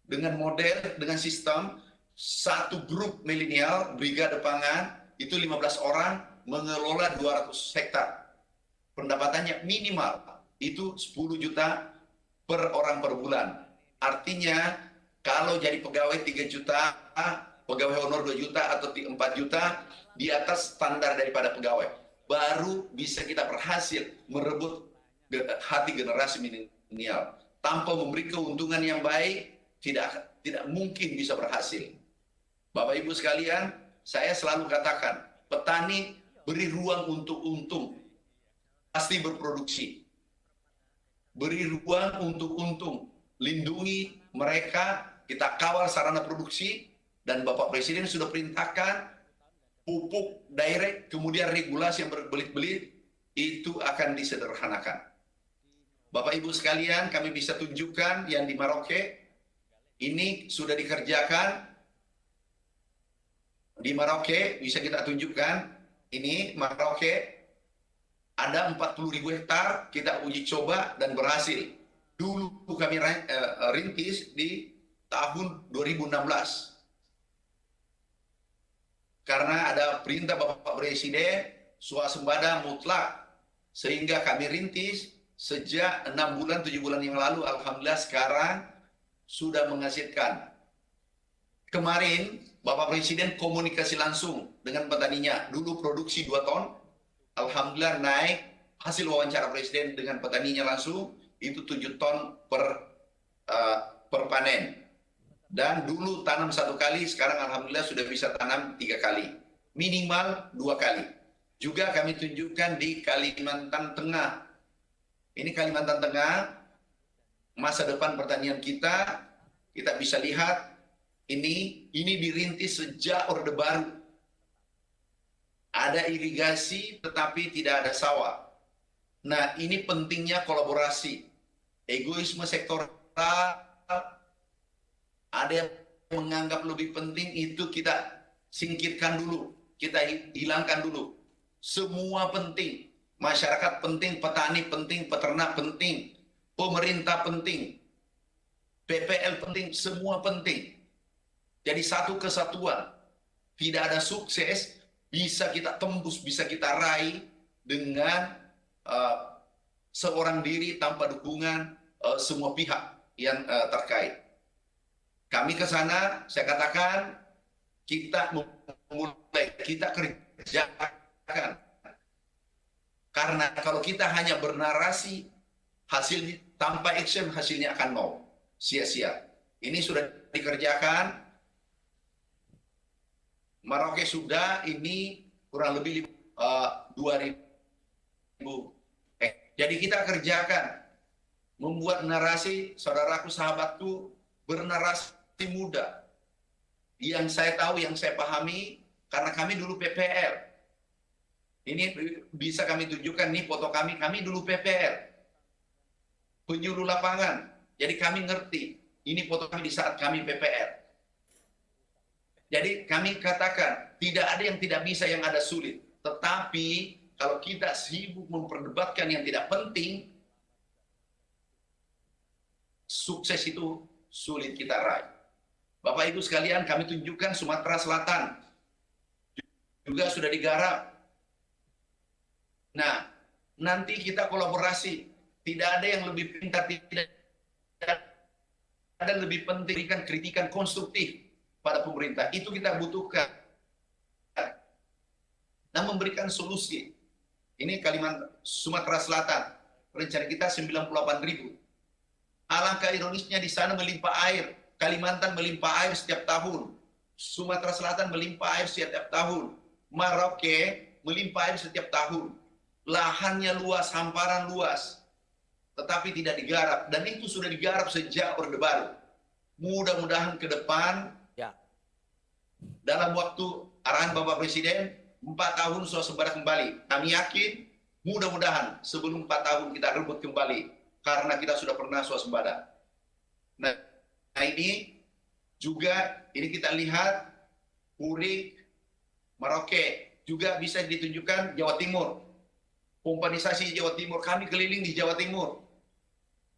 Dengan model, dengan sistem, satu grup milenial, brigade pangan, itu 15 orang mengelola 200 hektar. Pendapatannya minimal, itu 10 juta per orang per bulan. Artinya, kalau jadi pegawai 3 juta, pegawai honor 2 juta atau 4 juta, di atas standar daripada pegawai. Baru bisa kita berhasil merebut hati generasi milenial. Tanpa memberi keuntungan yang baik, tidak mungkin bisa berhasil. Bapak Ibu sekalian, saya selalu katakan, petani beri ruang untuk untung, pasti berproduksi. Beri ruang untuk untung, lindungi mereka, kita kawal sarana produksi, dan Bapak Presiden sudah perintahkan pupuk direct, kemudian regulasi yang berbelit-belit, itu akan disederhanakan. Bapak Ibu sekalian, kami bisa tunjukkan yang di Merauke, ini sudah dikerjakan. Di Merauke bisa kita tunjukkan, ini Merauke ada 40.000 hektar, kita uji coba dan berhasil. Dulu kami rintis di tahun 2016. Karena ada perintah Bapak Presiden, swasembada mutlak. Sehingga kami rintis sejak 6 bulan, 7 bulan yang lalu, alhamdulillah sekarang sudah menghasilkan. Kemarin Bapak Presiden komunikasi langsung dengan petaninya. Dulu produksi 2 ton, alhamdulillah naik hasil wawancara Presiden dengan petaninya langsung, itu 7 ton per panen. Dan dulu tanam 1 kali, sekarang alhamdulillah sudah bisa tanam 3 kali. Minimal 2 kali. Juga kami tunjukkan di Kalimantan Tengah. Ini Kalimantan Tengah, masa depan pertanian kita bisa lihat, ini dirintis sejak Orde Baru. Ada irigasi tetapi tidak ada sawah. Nah, ini pentingnya kolaborasi. Egoisme sektoral, ada yang menganggap lebih penting, itu kita singkirkan dulu, kita hilangkan dulu. Semua penting, masyarakat penting, petani penting, peternak penting, pemerintah penting, PPL penting, semua penting. Jadi satu kesatuan. Tidak ada sukses bisa kita tembus, bisa kita raih dengan seorang diri tanpa dukungan semua pihak yang terkait. Kami ke sana, saya katakan, kita mulai, kita kerjakan. Karena kalau kita hanya bernarasi, hasil tanpa action, hasilnya akan mau sia-sia. Ini sudah dikerjakan. Merauke sudah, ini kurang lebih 2.000. Jadi kita kerjakan. Membuat narasi, saudaraku, sahabatku, bernarasi muda. Yang saya tahu, yang saya pahami, karena kami dulu PPL. Ini bisa kami tunjukkan, nih foto kami dulu PPL. Penyuluh lapangan. Jadi kami ngerti, ini foto kami di saat kami PPL. Jadi kami katakan, tidak ada yang tidak bisa, yang ada sulit. Tetapi kalau kita sibuk memperdebatkan yang tidak penting, sukses itu sulit kita raih. Bapak Ibu sekalian, kami tunjukkan Sumatera Selatan juga sudah digarap. Nah, nanti kita kolaborasi. Tidak ada yang lebih pintar, tidak ada lebih penting kritikan konstruktif pada pemerintah. Itu kita butuhkan. Nah, memberikan solusi. Ini Kalimantan, Sumatera Selatan. Rencana kita 98.000. Alangkah ironisnya di sana melimpah air. Kalimantan melimpah air setiap tahun. Sumatera Selatan melimpah air setiap tahun. Merauke melimpah air setiap tahun. Lahannya luas, hamparan luas, tetapi tidak digarap. Dan itu sudah digarap sejak Orde Baru. Mudah-mudahan ke depan, Ya. dalam waktu arahan Bapak Presiden, 4 tahun swasembada kembali. Kami yakin, mudah-mudahan sebelum 4 tahun kita rebut kembali, karena kita sudah pernah swasembada. Nah ini juga, ini kita lihat, Purik, Merauke, juga bisa ditunjukkan Jawa Timur. Pompanisasi Jawa Timur, kami keliling di Jawa Timur.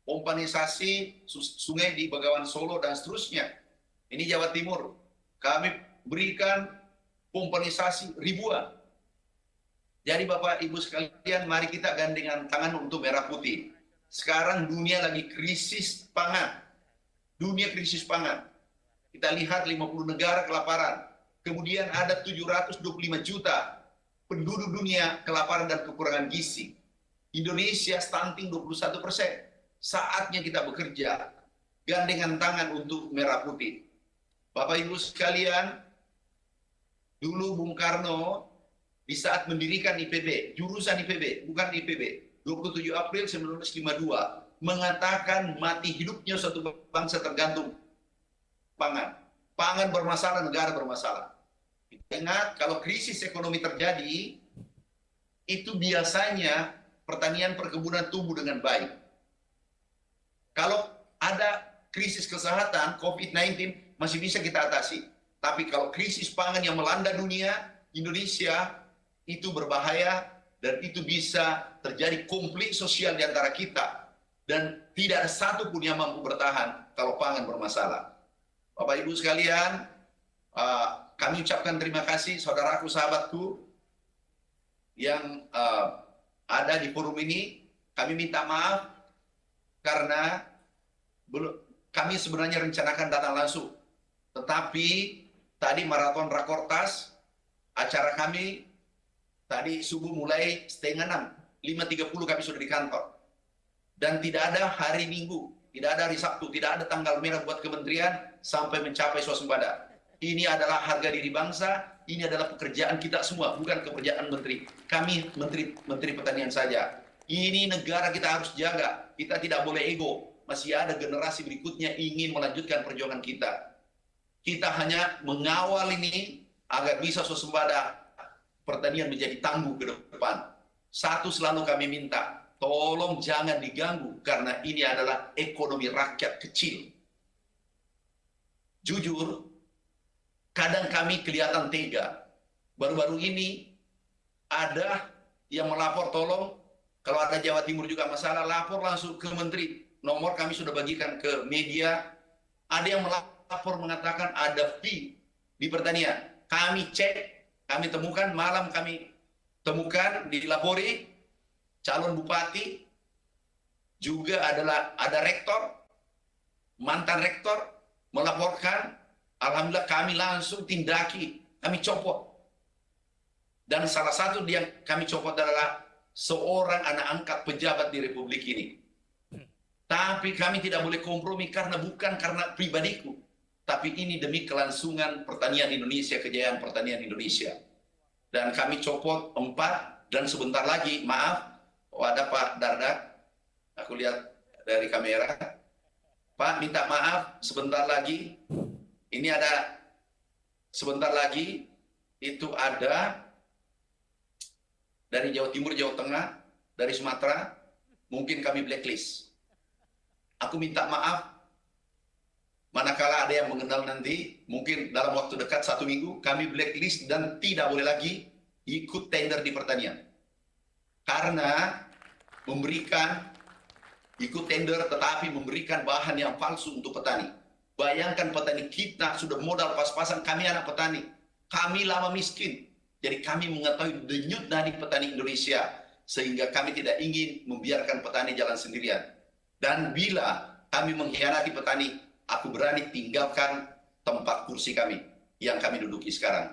Pompanisasi sungai di Begawan Solo dan seterusnya. Ini Jawa Timur. Kami berikan pompanisasi ribuan. Jadi Bapak Ibu sekalian, mari kita gandengan tangan untuk merah putih. Sekarang dunia lagi krisis pangan. Dunia krisis pangan. Kita lihat 50 negara kelaparan. Kemudian ada 725 juta penduduk dunia kelaparan dan kekurangan gizi. Indonesia stunting 21%. Saatnya kita bekerja, gandengan tangan untuk merah putih. Bapak Ibu sekalian, dulu Bung Karno di saat mendirikan IPB, jurusan IPB, bukan IPB, 27 April 1952, mengatakan mati hidupnya suatu bangsa tergantung pangan. Pangan bermasalah, negara bermasalah. Kita ingat, kalau krisis ekonomi terjadi, itu biasanya pertanian perkebunan tumbuh dengan baik. Kalau ada krisis kesehatan, COVID-19 masih bisa kita atasi. Tapi kalau krisis pangan yang melanda dunia, Indonesia, itu berbahaya dan itu bisa terjadi konflik sosial di antara kita. Dan tidak ada satupun yang mampu bertahan kalau pangan bermasalah. Bapak Ibu sekalian, kami ucapkan terima kasih saudaraku, sahabatku yang ada di forum ini. Kami minta maaf karena kami sebenarnya rencanakan datang langsung. Tetapi tadi maraton Rakortas, acara kami tadi subuh mulai 5:30, 5:30 kami sudah di kantor. Dan tidak ada hari Minggu, tidak ada hari Sabtu, tidak ada tanggal merah buat kementerian sampai mencapai swasembada. Ini adalah harga diri bangsa, ini adalah pekerjaan kita semua, bukan pekerjaan menteri. Kami menteri pertanian saja. Ini negara kita harus jaga, kita tidak boleh ego. Masih ada generasi berikutnya ingin melanjutkan perjuangan kita. Kita hanya mengawal ini agar bisa swasembada pertanian menjadi tangguh ke depan. Satu selalu kami minta, tolong jangan diganggu karena ini adalah ekonomi rakyat kecil. Jujur, kadang kami kelihatan tega. Baru-baru ini ada yang melapor, tolong kalau ada Jawa Timur juga masalah, lapor langsung ke menteri. Nomor kami sudah bagikan ke media. Ada yang melapor mengatakan ada fee di pertanian. Kami cek, kami temukan, malam kami temukan, dilapori, calon bupati, juga ada rektor, mantan rektor, melaporkan. Alhamdulillah kami langsung tindaki, kami copot. Dan salah satu yang kami copot adalah seorang anak angkat pejabat di Republik ini. Tapi kami tidak boleh kompromi karena bukan karena pribadiku. Tapi ini demi kelangsungan pertanian Indonesia, kejayaan pertanian Indonesia. Dan kami copot 4 dan sebentar lagi, maaf, ada Pak Dardak, aku lihat dari kamera. Pak minta maaf, sebentar lagi, ini ada, sebentar lagi, itu ada dari Jawa Timur, Jawa Tengah, dari Sumatera, mungkin kami blacklist. Aku minta maaf, manakala ada yang mengenal nanti, mungkin dalam waktu dekat 1 minggu, kami blacklist dan tidak boleh lagi ikut tender di pertanian. Karena memberikan, ikut tender tetapi memberikan bahan yang palsu untuk petani. Bayangkan petani kita sudah modal pas-pasan, kami anak petani, kami lama miskin. Jadi kami mengetahui denyut nadi petani Indonesia, sehingga kami tidak ingin membiarkan petani jalan sendirian. Dan bila kami mengkhianati petani, aku berani tinggalkan tempat kursi kami yang kami duduki sekarang.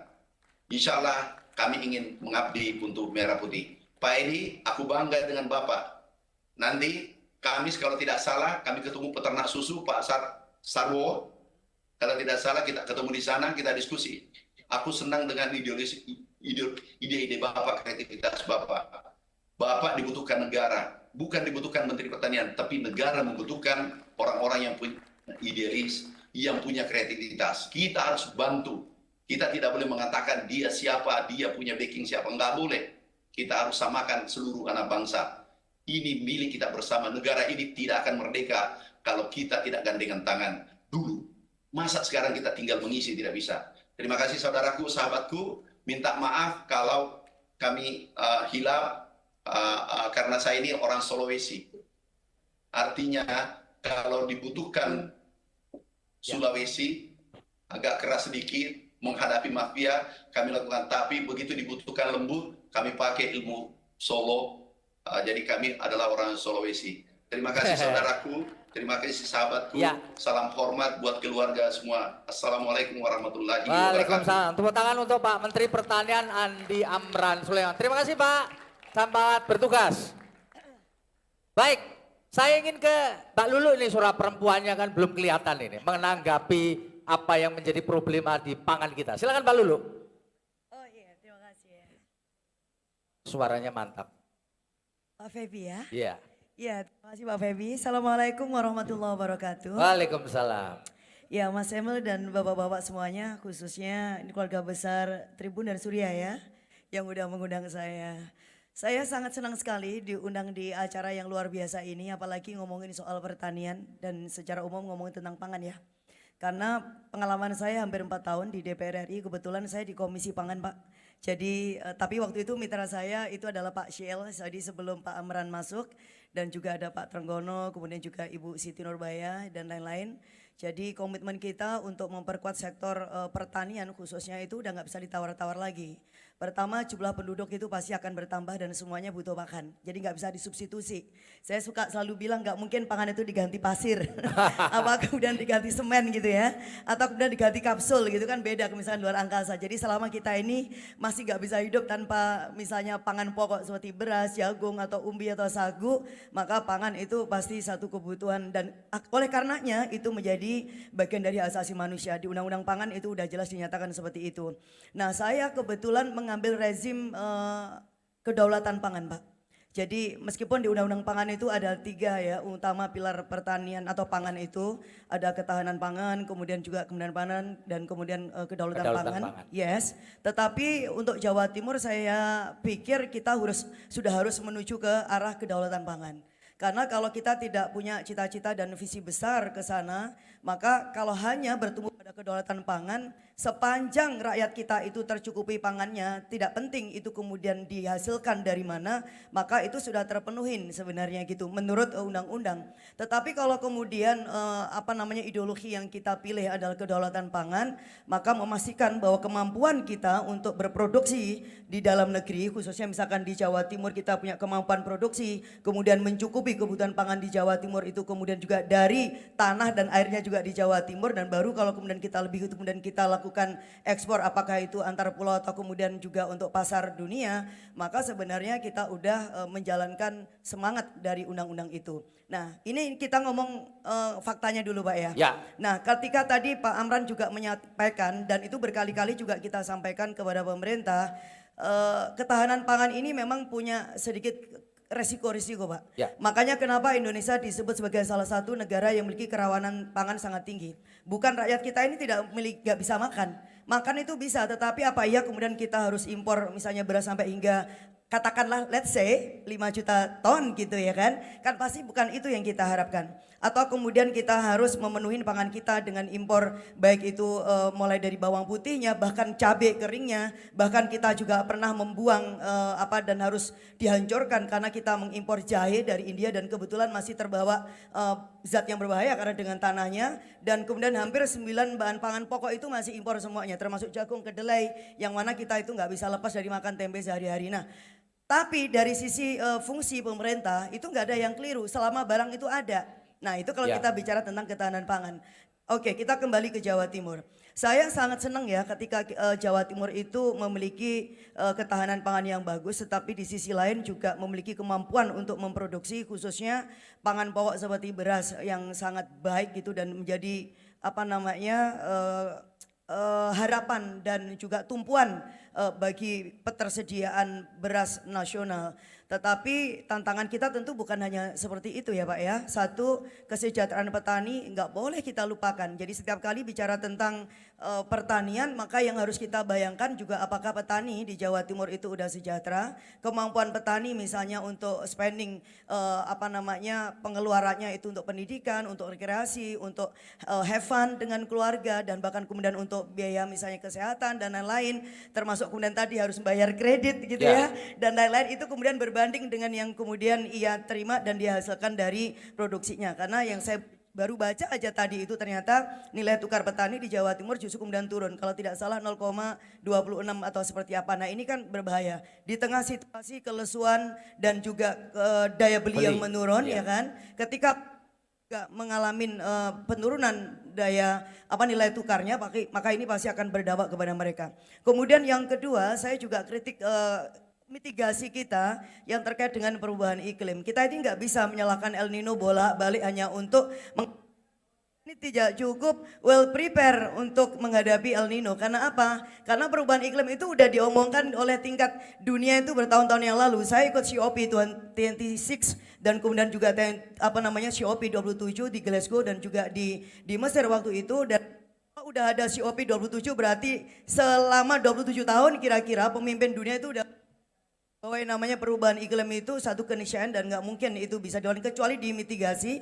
Insya Allah kami ingin mengabdi untuk Merah Putih. Pak Edi, aku bangga dengan Bapak. Nanti Kamis kalau tidak salah, kami ketemu peternak susu Pak Sarwo. Kalau tidak salah kita ketemu di sana, kita diskusi. Aku senang dengan ide-ide Bapak, kreativitas Bapak. Bapak dibutuhkan negara, bukan dibutuhkan Menteri Pertanian, tapi negara membutuhkan orang-orang yang punya idealis, yang punya kreativitas. Kita harus bantu. Kita tidak boleh mengatakan dia siapa, dia punya backing siapa. Enggak boleh. Kita harus samakan seluruh anak bangsa. Ini milik kita bersama. Negara ini tidak akan merdeka kalau kita tidak gandengan tangan dulu. Masa sekarang kita tinggal mengisi, tidak bisa. Terima kasih saudaraku, sahabatku. Minta maaf kalau kami hilaf karena saya ini orang Sulawesi. Artinya kalau dibutuhkan Sulawesi agak keras sedikit menghadapi mafia, kami lakukan. Tapi begitu dibutuhkan lembut, kami pakai ilmu Solo. Jadi kami adalah orang Sulawesi. Terima kasih saudaraku, terima kasih sahabatku. Salam hormat buat keluarga semua. Assalamualaikum warahmatullahi wabarakatuh. Waalaikumsalam. Tepuk tangan untuk Pak Menteri Pertanian Andi Amran Sulaiman. Terima kasih Pak, selamat bertugas. Baik, saya ingin ke Mbak Lulu ini, suara perempuannya kan belum kelihatan ini, menanggapi apa yang menjadi problema di pangan kita. Silakan Mbak Lulu. Oh iya, terima kasih ya. Suaranya mantap. Pak Febi ya. Iya. Iya, terima kasih Pak Febi. Assalamualaikum warahmatullahi wabarakatuh. Waalaikumsalam. Ya Mas Emil dan bapak-bapak semuanya, khususnya ini keluarga besar Tribun dan Surya ya, yang udah mengundang saya. Saya sangat senang sekali diundang di acara yang luar biasa ini, apalagi ngomongin soal pertanian dan secara umum ngomongin tentang pangan ya. Karena pengalaman saya hampir 4 tahun di DPR RI, kebetulan saya di Komisi Pangan Pak. Jadi, tapi waktu itu mitra saya itu adalah Pak Syel, jadi sebelum Pak Amran masuk. Dan juga ada Pak Trenggono, kemudian juga Ibu Siti Nurbaya dan lain-lain. Jadi komitmen kita untuk memperkuat sektor pertanian khususnya itu udah nggak bisa ditawar-tawar lagi. Pertama, jumlah penduduk itu pasti akan bertambah dan semuanya butuh makan. Jadi nggak bisa disubstitusi. Saya suka selalu bilang nggak mungkin pangan itu diganti pasir. Apa kemudian diganti semen gitu ya. Atau kemudian diganti kapsul gitu kan beda misalnya luar angkasa. Jadi selama kita ini masih nggak bisa hidup tanpa misalnya pangan pokok seperti beras, jagung atau umbi atau sagu. Maka pangan itu pasti satu kebutuhan dan oleh karenanya itu menjadi bagian dari hak asasi manusia. Di Undang-Undang Pangan itu udah jelas dinyatakan seperti itu. Nah saya kebetulan mengambil rezim kedaulatan pangan Pak. Jadi meskipun di Undang-Undang Pangan itu ada 3 ya utama pilar pertanian atau pangan itu. Ada ketahanan pangan, kemudian juga kemudian pangan dan kemudian kedaulatan pangan. Yes, tetapi untuk Jawa Timur saya pikir kita sudah harus menuju ke arah kedaulatan pangan. Karena kalau kita tidak punya cita-cita dan visi besar ke sana, maka kalau hanya bertumbuh pada kedaulatan pangan, sepanjang rakyat kita itu tercukupi pangannya, tidak penting itu kemudian dihasilkan dari mana, maka itu sudah terpenuhin sebenarnya gitu menurut undang-undang. Tetapi kalau kemudian ideologi yang kita pilih adalah kedaulatan pangan, maka memastikan bahwa kemampuan kita untuk berproduksi di dalam negeri, khususnya misalkan di Jawa Timur kita punya kemampuan produksi, kemudian mencukupi kebutuhan pangan di Jawa Timur itu kemudian juga dari tanah dan airnya juga di Jawa Timur, dan baru kalau kemudian kita lebih kemudian kita lakukan ekspor apakah itu antar pulau atau kemudian juga untuk pasar dunia, maka sebenarnya kita udah menjalankan semangat dari undang-undang itu. Nah ini kita ngomong faktanya dulu Pak ya. Nah ketika tadi Pak Amran juga menyampaikan dan itu berkali-kali juga kita sampaikan kepada pemerintah, ketahanan pangan ini memang punya sedikit resiko-risiko Pak. Makanya kenapa Indonesia disebut sebagai salah satu negara yang memiliki kerawanan pangan sangat tinggi. Bukan rakyat kita ini gak bisa makan. Makan itu bisa, tetapi apa iya kemudian kita harus impor misalnya beras sampai hingga katakanlah let's say 5 juta ton gitu ya kan. Kan pasti bukan itu yang kita harapkan. Atau kemudian kita harus memenuhi pangan kita dengan impor baik itu mulai dari bawang putihnya, bahkan cabai keringnya, bahkan kita juga pernah membuang dan harus dihancurkan karena kita mengimpor jahe dari India dan kebetulan masih terbawa zat yang berbahaya karena dengan tanahnya, dan kemudian hampir 9 bahan pangan pokok itu masih impor semuanya termasuk jagung, kedelai yang mana kita itu nggak bisa lepas dari makan tempe sehari-hari. Nah, tapi dari sisi fungsi pemerintah itu nggak ada yang keliru selama barang itu ada. Nah itu kalau kita bicara tentang ketahanan pangan. Oke, kita kembali ke Jawa Timur. Saya sangat senang ya ketika Jawa Timur itu memiliki ketahanan pangan yang bagus, tetapi di sisi lain juga memiliki kemampuan untuk memproduksi khususnya pangan pokok seperti beras yang sangat baik gitu dan menjadi harapan dan juga tumpuan bagi ketersediaan beras nasional. Tetapi tantangan kita tentu bukan hanya seperti itu ya Pak ya. Satu, kesejahteraan petani nggak boleh kita lupakan. Jadi setiap kali bicara tentang pertanian, maka yang harus kita bayangkan juga apakah petani di Jawa Timur itu udah sejahtera. Kemampuan petani misalnya untuk spending pengeluarannya itu untuk pendidikan, untuk rekreasi, untuk have fun dengan keluarga, dan bahkan kemudian untuk biaya misalnya kesehatan dan lain-lain. Termasuk kemudian tadi harus bayar kredit gitu ya. Dan lain-lain itu kemudian berbanding dengan yang kemudian ia terima dan dihasilkan dari produksinya. Karena yang saya baru baca aja tadi itu ternyata nilai tukar petani di Jawa Timur justru kemudian turun. Kalau tidak salah 0,26 atau seperti apa. Nah ini kan berbahaya. Di tengah situasi kelesuan dan juga daya beli yang menurun ya kan. Ketika mengalami penurunan nilai tukarnya, maka ini pasti akan berdampak kepada mereka. Kemudian yang kedua, saya juga kritik mitigasi kita yang terkait dengan perubahan iklim. Kita ini nggak bisa menyalahkan El Nino bolak-balik hanya untuk ini tidak cukup well prepare untuk menghadapi El Nino. Karena apa? Karena perubahan iklim itu udah diomongkan oleh tingkat dunia itu bertahun-tahun yang lalu. Saya ikut COP26 dan kemudian juga COP27 di Glasgow dan juga di Mesir waktu itu, dan udah ada COP27 berarti selama 27 tahun kira-kira pemimpin dunia itu udah bahwa yang namanya perubahan iklim itu satu keniscayaan dan nggak mungkin itu bisa dilakukan kecuali dimitigasi.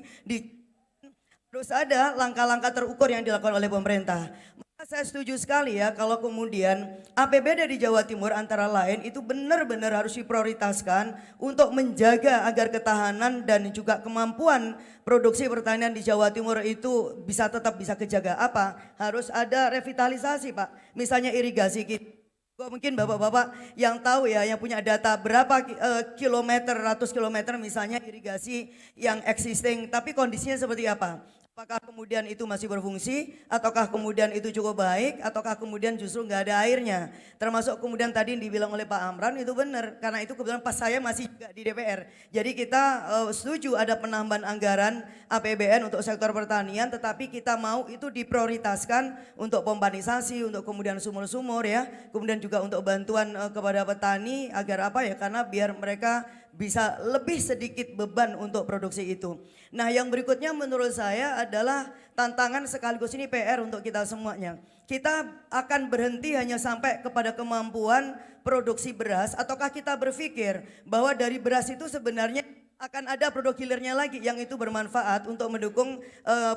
Terus ada langkah-langkah terukur yang dilakukan oleh pemerintah. Maka saya setuju sekali ya kalau kemudian APBD di Jawa Timur antara lain itu benar-benar harus diprioritaskan untuk menjaga agar ketahanan dan juga kemampuan produksi pertanian di Jawa Timur itu tetap bisa kejaga. Apa? Harus ada revitalisasi Pak. Misalnya irigasi kita. Mungkin bapak-bapak yang tahu ya, yang punya data berapa ratus kilometer misalnya irigasi yang existing, tapi kondisinya seperti apa? Apakah kemudian itu masih berfungsi, ataukah kemudian itu cukup baik, ataukah kemudian justru nggak ada airnya? Termasuk kemudian tadi yang dibilang oleh Pak Amran itu benar, karena itu kebetulan pas saya masih juga di DPR. Jadi kita setuju ada penambahan anggaran APBN untuk sektor pertanian, tetapi kita mau itu diprioritaskan untuk pompanisasi, untuk kemudian sumur-sumur ya, kemudian juga untuk bantuan kepada petani agar karena biar mereka bisa lebih sedikit beban untuk produksi itu. Nah yang berikutnya menurut saya adalah tantangan sekaligus ini PR untuk kita semuanya. Kita akan berhenti hanya sampai kepada kemampuan produksi beras, ataukah kita berpikir bahwa dari beras itu sebenarnya akan ada produk hilirnya lagi yang itu bermanfaat untuk mendukung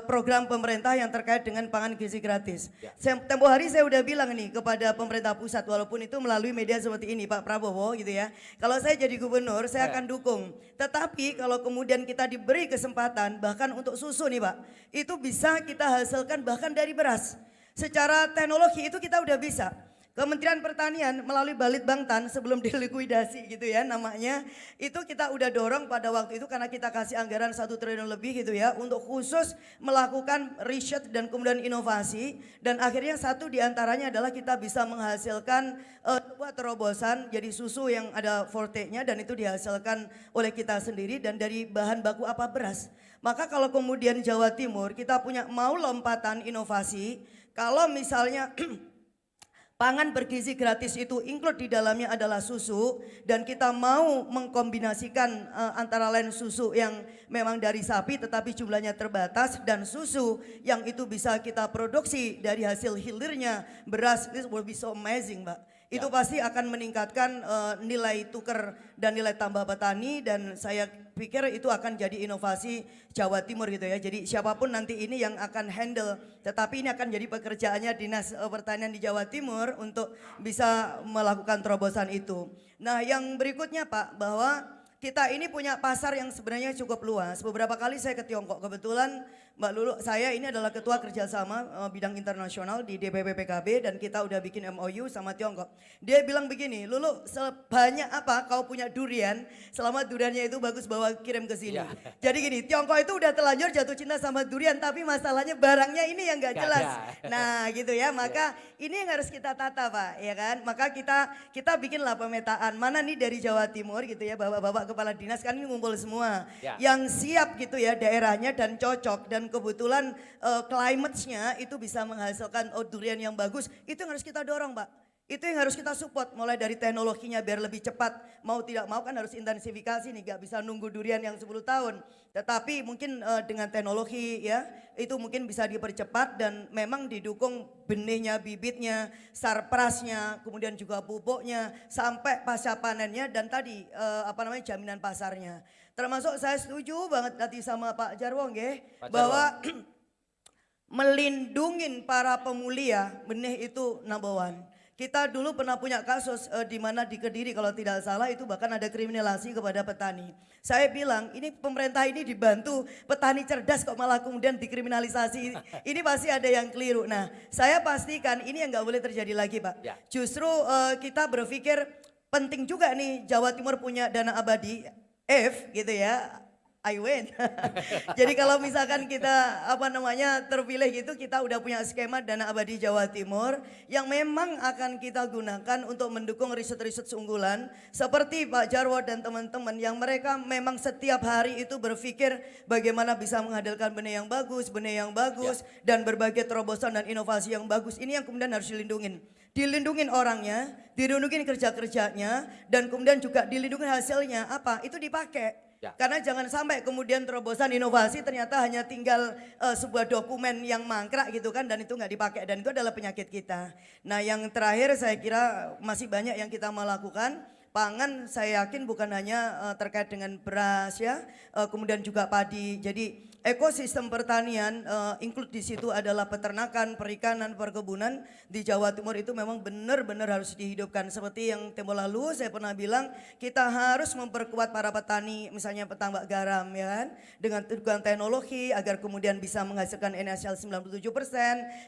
program pemerintah yang terkait dengan pangan gizi gratis. Tempo hari saya udah bilang nih kepada pemerintah pusat, walaupun itu melalui media seperti ini Pak Prabowo gitu ya. Kalau saya jadi gubernur saya akan dukung. Tetapi kalau kemudian kita diberi kesempatan bahkan untuk susu nih Pak, itu bisa kita hasilkan bahkan dari beras. Secara teknologi itu kita udah bisa. Kementerian Pertanian melalui Balitbangtan sebelum dilikuidasi gitu ya namanya, itu kita udah dorong pada waktu itu karena kita kasih anggaran 1 triliun lebih gitu ya untuk khusus melakukan riset dan kemudian inovasi, dan akhirnya satu diantaranya adalah kita bisa menghasilkan sebuah terobosan jadi susu yang ada forte-nya dan itu dihasilkan oleh kita sendiri dan dari bahan baku beras. Maka kalau kemudian Jawa Timur kita punya mau lompatan inovasi, kalau misalnya pangan bergizi gratis itu include di dalamnya adalah susu, dan kita mau mengkombinasikan antara lain susu yang memang dari sapi tetapi jumlahnya terbatas dan susu yang itu bisa kita produksi dari hasil hilirnya beras. This will be so amazing Mbak. Itu pasti akan meningkatkan nilai tukar dan nilai tambah petani, dan saya pikir itu akan jadi inovasi Jawa Timur gitu ya. Jadi siapapun nanti ini yang akan handle, tetapi ini akan jadi pekerjaannya Dinas Pertanian di Jawa Timur untuk bisa melakukan terobosan itu. Nah yang berikutnya Pak, bahwa kita ini punya pasar yang sebenarnya cukup luas. Beberapa kali saya ke Tiongkok, kebetulan Mbak Lulu, saya ini adalah ketua kerjasama bidang internasional di DPP PKB dan kita udah bikin MOU sama Tiongkok. Dia bilang begini, Lulu sebanyak apa kau punya durian, selama duriannya itu bagus bawa kirim ke sini. Jadi gini, Tiongkok itu udah terlanjur jatuh cinta sama durian, tapi masalahnya barangnya ini yang gak jelas. Nah gitu ya, maka ini yang harus kita tata Pak, ya kan. Maka kita bikinlah pemetaan, mana nih dari Jawa Timur gitu ya, bapak-bapak kepala dinas kan ini ngumpul semua. Yang siap gitu ya daerahnya dan cocok, dan kebetulan climate-nya itu bisa menghasilkan durian yang bagus, itu yang harus kita dorong Pak. Itu yang harus kita support, mulai dari teknologinya biar lebih cepat. Mau tidak mau kan harus intensifikasi nih, gak bisa nunggu durian yang 10 tahun. Tetapi mungkin dengan teknologi ya, itu mungkin bisa dipercepat dan memang didukung benihnya, bibitnya, sarprasnya, kemudian juga pupuknya, sampai pasca panennya dan tadi jaminan pasarnya. Termasuk saya setuju banget tadi sama Pak Jarwo nggih, bahwa melindungin para pemulia benih itu number one. Kita dulu pernah punya kasus di mana di Kediri kalau tidak salah itu bahkan ada kriminalisasi kepada petani. Saya bilang ini pemerintah ini dibantu petani cerdas kok malah kemudian dikriminalisasi. Ini pasti ada yang keliru. Nah saya pastikan ini yang nggak boleh terjadi lagi Pak. Ya. Justru kita berpikir penting juga nih Jawa Timur punya dana abadi F gitu ya. I win. Jadi kalau misalkan kita terpilih gitu, kita udah punya skema dana abadi Jawa Timur yang memang akan kita gunakan untuk mendukung riset-riset unggulan seperti Pak Jarwo dan teman-teman yang mereka memang setiap hari itu berpikir bagaimana bisa menghasilkan benih yang bagus dan berbagai terobosan dan inovasi yang bagus. Ini yang kemudian harus dilindungin orangnya, dilindungin kerja-kerjanya, dan kemudian juga dilindungi hasilnya apa? Itu dipakai. Ya. Karena jangan sampai kemudian terobosan inovasi ternyata hanya tinggal sebuah dokumen yang mangkrak gitu kan dan itu nggak dipakai dan itu adalah penyakit kita. Nah yang terakhir saya kira masih banyak yang kita mau lakukan. Pangan saya yakin bukan hanya terkait dengan beras ya, kemudian juga padi. Jadi ekosistem pertanian include di situ adalah peternakan, perikanan, perkebunan di Jawa Timur itu memang benar-benar harus dihidupkan. Seperti yang tempo lalu saya pernah bilang kita harus memperkuat para petani misalnya petambak garam ya kan dengan teknologi agar kemudian bisa menghasilkan NaCl 97%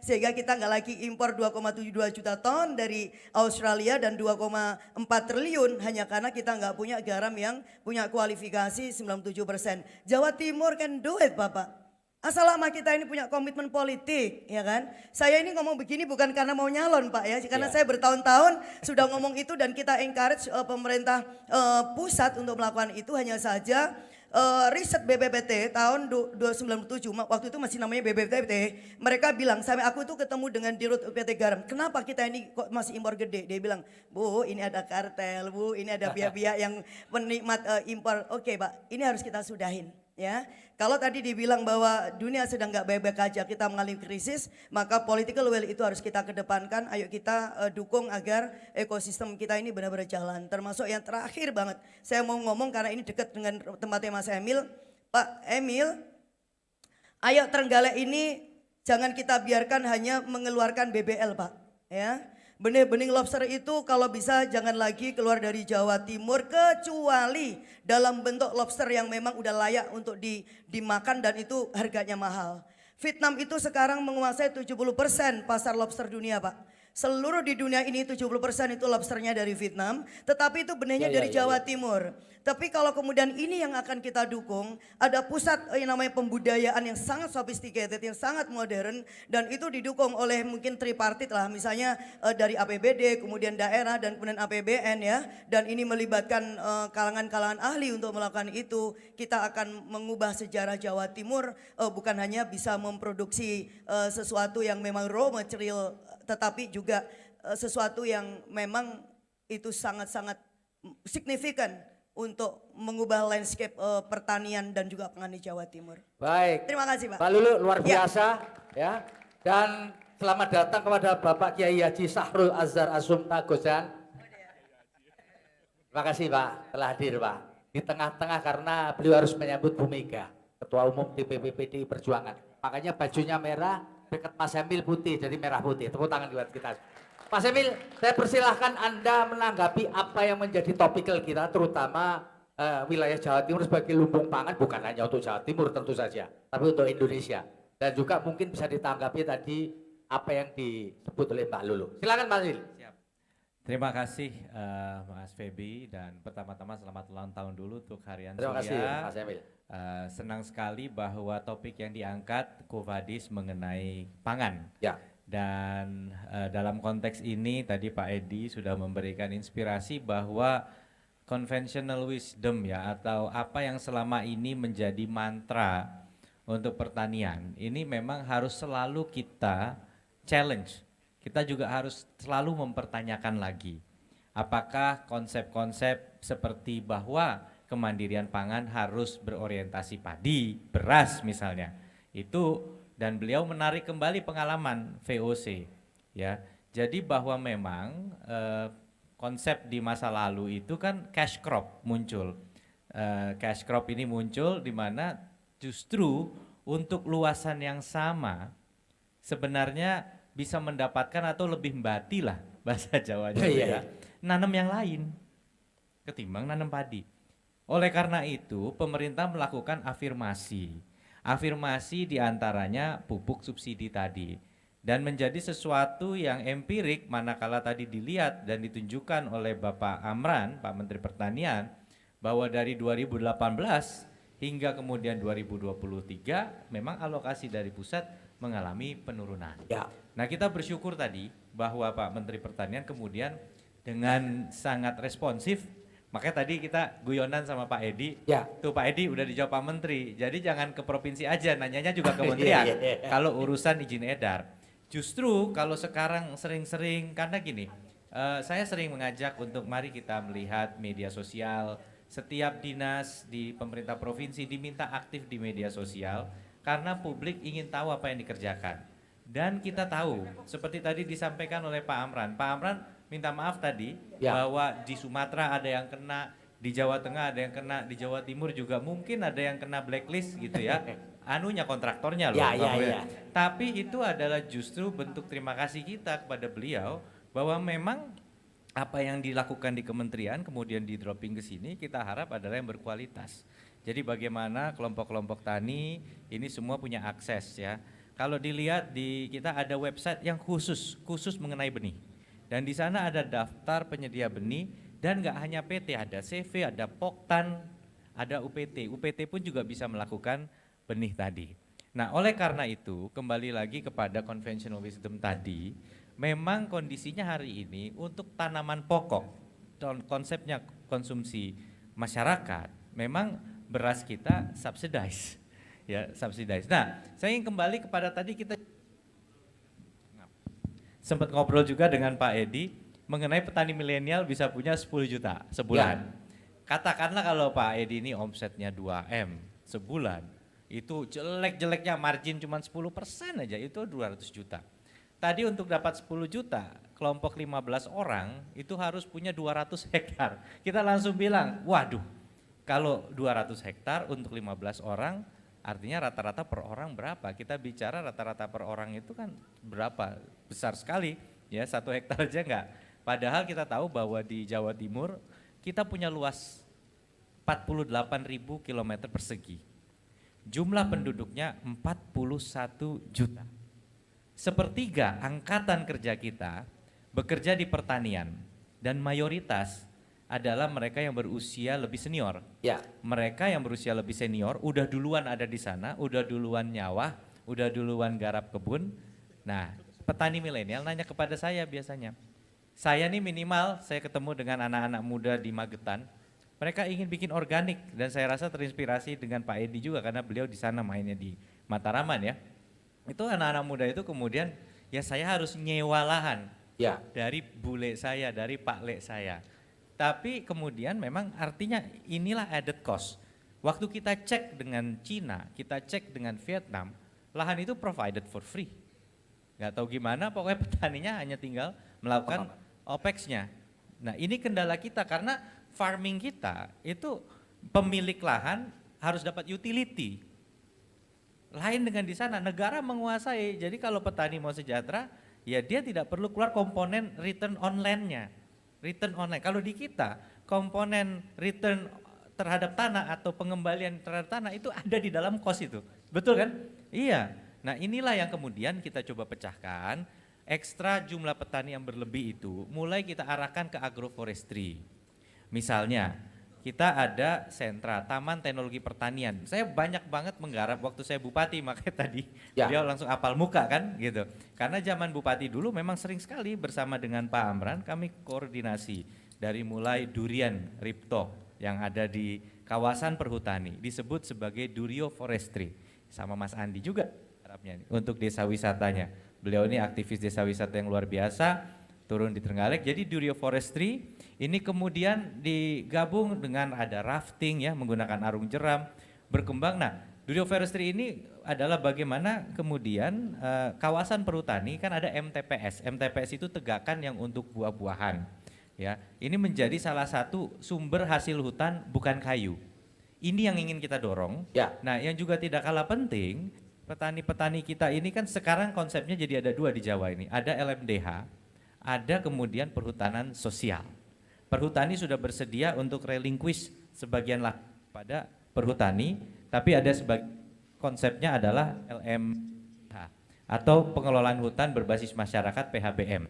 sehingga kita nggak lagi impor 2,72 juta ton dari Australia dan 2,4 triliun hanya karena kita nggak punya garam yang punya kualifikasi 97%. Jawa Timur can do it Bapak. Asal lama kita ini punya komitmen politik ya kan. Saya ini ngomong begini bukan karena mau nyalon Pak ya. Karena saya bertahun-tahun sudah ngomong itu dan kita encourage pemerintah pusat untuk melakukan itu hanya saja riset BPPT tahun 1997 waktu itu masih namanya BPPT mereka bilang sampai aku itu ketemu dengan Dirut PT Garam kenapa kita ini kok masih impor gede dia bilang Bu ini ada kartel Bu ini ada pihak-pihak yang penikmat impor oke Pak ini harus kita sudahin ya. Kalau tadi dibilang bahwa dunia sedang nggak baik-baik aja kita mengalami krisis maka political will itu harus kita kedepankan ayo kita dukung agar ekosistem kita ini benar-benar jalan termasuk yang terakhir banget saya mau ngomong karena ini dekat dengan tempatnya Mas Emil Pak Emil ayo Trenggalek ini jangan kita biarkan hanya mengeluarkan BBL Pak ya. Benih-benih lobster itu kalau bisa jangan lagi keluar dari Jawa Timur kecuali dalam bentuk lobster yang memang udah layak untuk dimakan dan itu harganya mahal. Vietnam itu sekarang menguasai 70% pasar lobster dunia Pak. Seluruh di dunia ini 70% itu lobsternya dari Vietnam, tetapi itu benihnya dari Jawa Timur. Tapi kalau kemudian ini yang akan kita dukung, ada pusat yang namanya pembudayaan yang sangat sophisticated, yang sangat modern, dan itu didukung oleh mungkin tripartit lah, misalnya dari APBD, kemudian daerah, dan kemudian APBN ya. Dan ini melibatkan kalangan-kalangan ahli untuk melakukan itu. Kita akan mengubah sejarah Jawa Timur, bukan hanya bisa memproduksi sesuatu yang memang raw material, tetapi juga sesuatu yang memang itu sangat-sangat signifikan untuk mengubah landscape pertanian dan juga pangan di Jawa Timur. Baik. Terima kasih Pak. Pak Lulu luar biasa ya. Dan selamat datang kepada Bapak Kiai Haji Sahrul Azhar Asum Tagosan. Terima kasih Pak telah hadir Pak. Di tengah-tengah karena beliau harus menyambut Bu Mega, Ketua Umum DPP PDI Perjuangan. Makanya bajunya merah, dekat Mas Emil putih, jadi merah putih. Tepuk tangan buat kita. Mas Emil, saya persilahkan Anda menanggapi apa yang menjadi topikal kita, terutama wilayah Jawa Timur sebagai lumbung pangan, bukan hanya untuk Jawa Timur tentu saja, tapi untuk Indonesia. Dan juga mungkin bisa ditanggapi tadi apa yang disebut oleh Mbak Lulu. Silakan Mas Emil. Siap. Terima kasih Mas Feby dan pertama-tama selamat ulang tahun dulu untuk Harian Terima kasih Surya. Mas Emil. Senang sekali bahwa topik yang diangkat Kofadis mengenai pangan. Ya. Dan dalam konteks ini tadi Pak Edi sudah memberikan inspirasi bahwa conventional wisdom ya atau apa yang selama ini menjadi mantra untuk pertanian ini memang harus selalu kita challenge, kita juga harus selalu mempertanyakan lagi, apakah konsep-konsep seperti bahwa kemandirian pangan harus berorientasi padi, beras misalnya, itu, dan beliau menarik kembali pengalaman VOC, ya. Jadi bahwa memang konsep di masa lalu itu kan cash crop muncul. Cash crop ini muncul di mana justru untuk luasan yang sama sebenarnya bisa mendapatkan atau lebih mbati lah bahasa Jawanya ya, nanam yang lain ketimbang nanam padi. Oleh karena itu pemerintah melakukan afirmasi diantaranya pupuk subsidi tadi, dan menjadi sesuatu yang empirik manakala tadi dilihat dan ditunjukkan oleh Bapak Amran, Pak Menteri Pertanian, bahwa dari 2018 hingga kemudian 2023 memang alokasi dari pusat mengalami penurunan. Ya. Nah, kita bersyukur tadi bahwa Pak Menteri Pertanian kemudian dengan sangat responsif, makanya tadi kita guyonan sama Pak Edi, Ya. tuh Pak Edi udah dijawab Pak Menteri, jadi jangan ke provinsi aja, nanyanya juga ke kementerian kalau urusan izin edar. Justru kalau sekarang sering-sering, karena gini, saya sering mengajak untuk mari kita melihat media sosial. Setiap dinas di pemerintah provinsi diminta aktif di media sosial karena publik ingin tahu apa yang dikerjakan. Dan kita tahu, seperti tadi disampaikan oleh Pak Amran minta maaf tadi bahwa di Sumatera ada yang kena, di Jawa Tengah ada yang kena, di Jawa Timur juga mungkin ada yang kena blacklist gitu ya. Anunya kontraktornya loh. Tapi itu adalah justru bentuk terima kasih kita kepada beliau bahwa memang apa yang dilakukan di kementerian kemudian di dropping ke sini kita harap adalah yang berkualitas. Jadi bagaimana kelompok-kelompok tani ini semua punya akses ya. Kalau dilihat di kita ada website yang khusus mengenai benih. Dan di sana ada daftar penyedia benih dan nggak hanya PT, ada CV, ada Poktan, ada UPT. UPT pun juga bisa melakukan benih tadi. Nah, oleh karena itu kembali lagi kepada conventional wisdom tadi, memang kondisinya hari ini untuk tanaman pokok, konsepnya konsumsi masyarakat, memang beras kita subsidize, ya subsidize. Nah, saya ingin kembali kepada tadi kita sempat ngobrol juga dengan Pak Edi mengenai petani milenial bisa punya 10 juta sebulan. Ya. Katakanlah kalau Pak Edi ini omsetnya 2M sebulan, itu jelek-jeleknya margin cuma 10% aja, itu 200 juta. Tadi untuk dapat 10 juta, kelompok 15 orang itu harus punya 200 hektar. Kita langsung bilang, waduh, kalau 200 hektar untuk 15 orang, artinya rata-rata per orang berapa? Kita bicara rata-rata per orang itu kan berapa? Besar sekali, ya 1 hektar aja enggak. Padahal kita tahu bahwa di Jawa Timur kita punya luas 48.000 km persegi. Jumlah penduduknya 41 juta. Sepertiga angkatan kerja kita bekerja di pertanian dan mayoritas adalah mereka yang berusia lebih senior. Ya. Mereka yang berusia lebih senior udah duluan ada di sana, udah duluan nyawah, udah duluan garap kebun. Nah, petani milenial nanya kepada saya biasanya, saya nih minimal saya ketemu dengan anak-anak muda di Magetan, mereka ingin bikin organik dan saya rasa terinspirasi dengan Pak Edi juga karena beliau di sana mainnya di Mataraman ya. Itu anak-anak muda itu kemudian ya saya harus nyewa lahan dari bule saya, dari Pak Le saya. Tapi kemudian memang artinya inilah added cost. Waktu kita cek dengan Cina, kita cek dengan Vietnam, lahan itu provided for free. Gak tahu gimana, pokoknya petaninya hanya tinggal melakukan OPEX-nya. Nah ini kendala kita karena farming kita itu pemilik lahan harus dapat utility. Lain dengan di sana, negara menguasai. Jadi kalau petani mau sejahtera, ya dia tidak perlu keluar komponen return on land-nya. Return on land. Kalau di kita, komponen return terhadap tanah atau pengembalian terhadap tanah itu ada di dalam cost itu. Betul kan? Iya. Nah inilah yang kemudian kita coba pecahkan. Ekstra jumlah petani yang berlebih itu mulai kita arahkan ke agroforestry. Misalnya, kita ada sentra Taman Teknologi Pertanian. Saya banyak banget menggarap waktu saya bupati, makanya tadi beliau langsung apal muka kan gitu. Karena zaman bupati dulu memang sering sekali bersama dengan Pak Amran kami koordinasi dari mulai durian Ripto yang ada di kawasan perhutani disebut sebagai Durio Forestry sama Mas Andi juga harapnya untuk desa wisatanya. Beliau ini aktivis desa wisata yang luar biasa, turun di Trenggalek. Jadi Durio Forestry ini kemudian digabung dengan ada rafting ya, menggunakan arung jeram, berkembang. Nah, Durio Forestry ini adalah bagaimana kemudian kawasan perhutani kan ada MTPS. MTPS itu tegakan yang untuk buah-buahan. Ya, ini menjadi salah satu sumber hasil hutan bukan kayu. Ini yang ingin kita dorong. Ya. Nah, yang juga tidak kalah penting, petani-petani kita ini kan sekarang konsepnya jadi ada dua di Jawa ini. Ada LMDH, ada kemudian perhutanan sosial. Perhutani sudah bersedia untuk relinquish sebagian lah pada perhutani, tapi ada konsepnya adalah LMDH atau pengelolaan hutan berbasis masyarakat PHBM.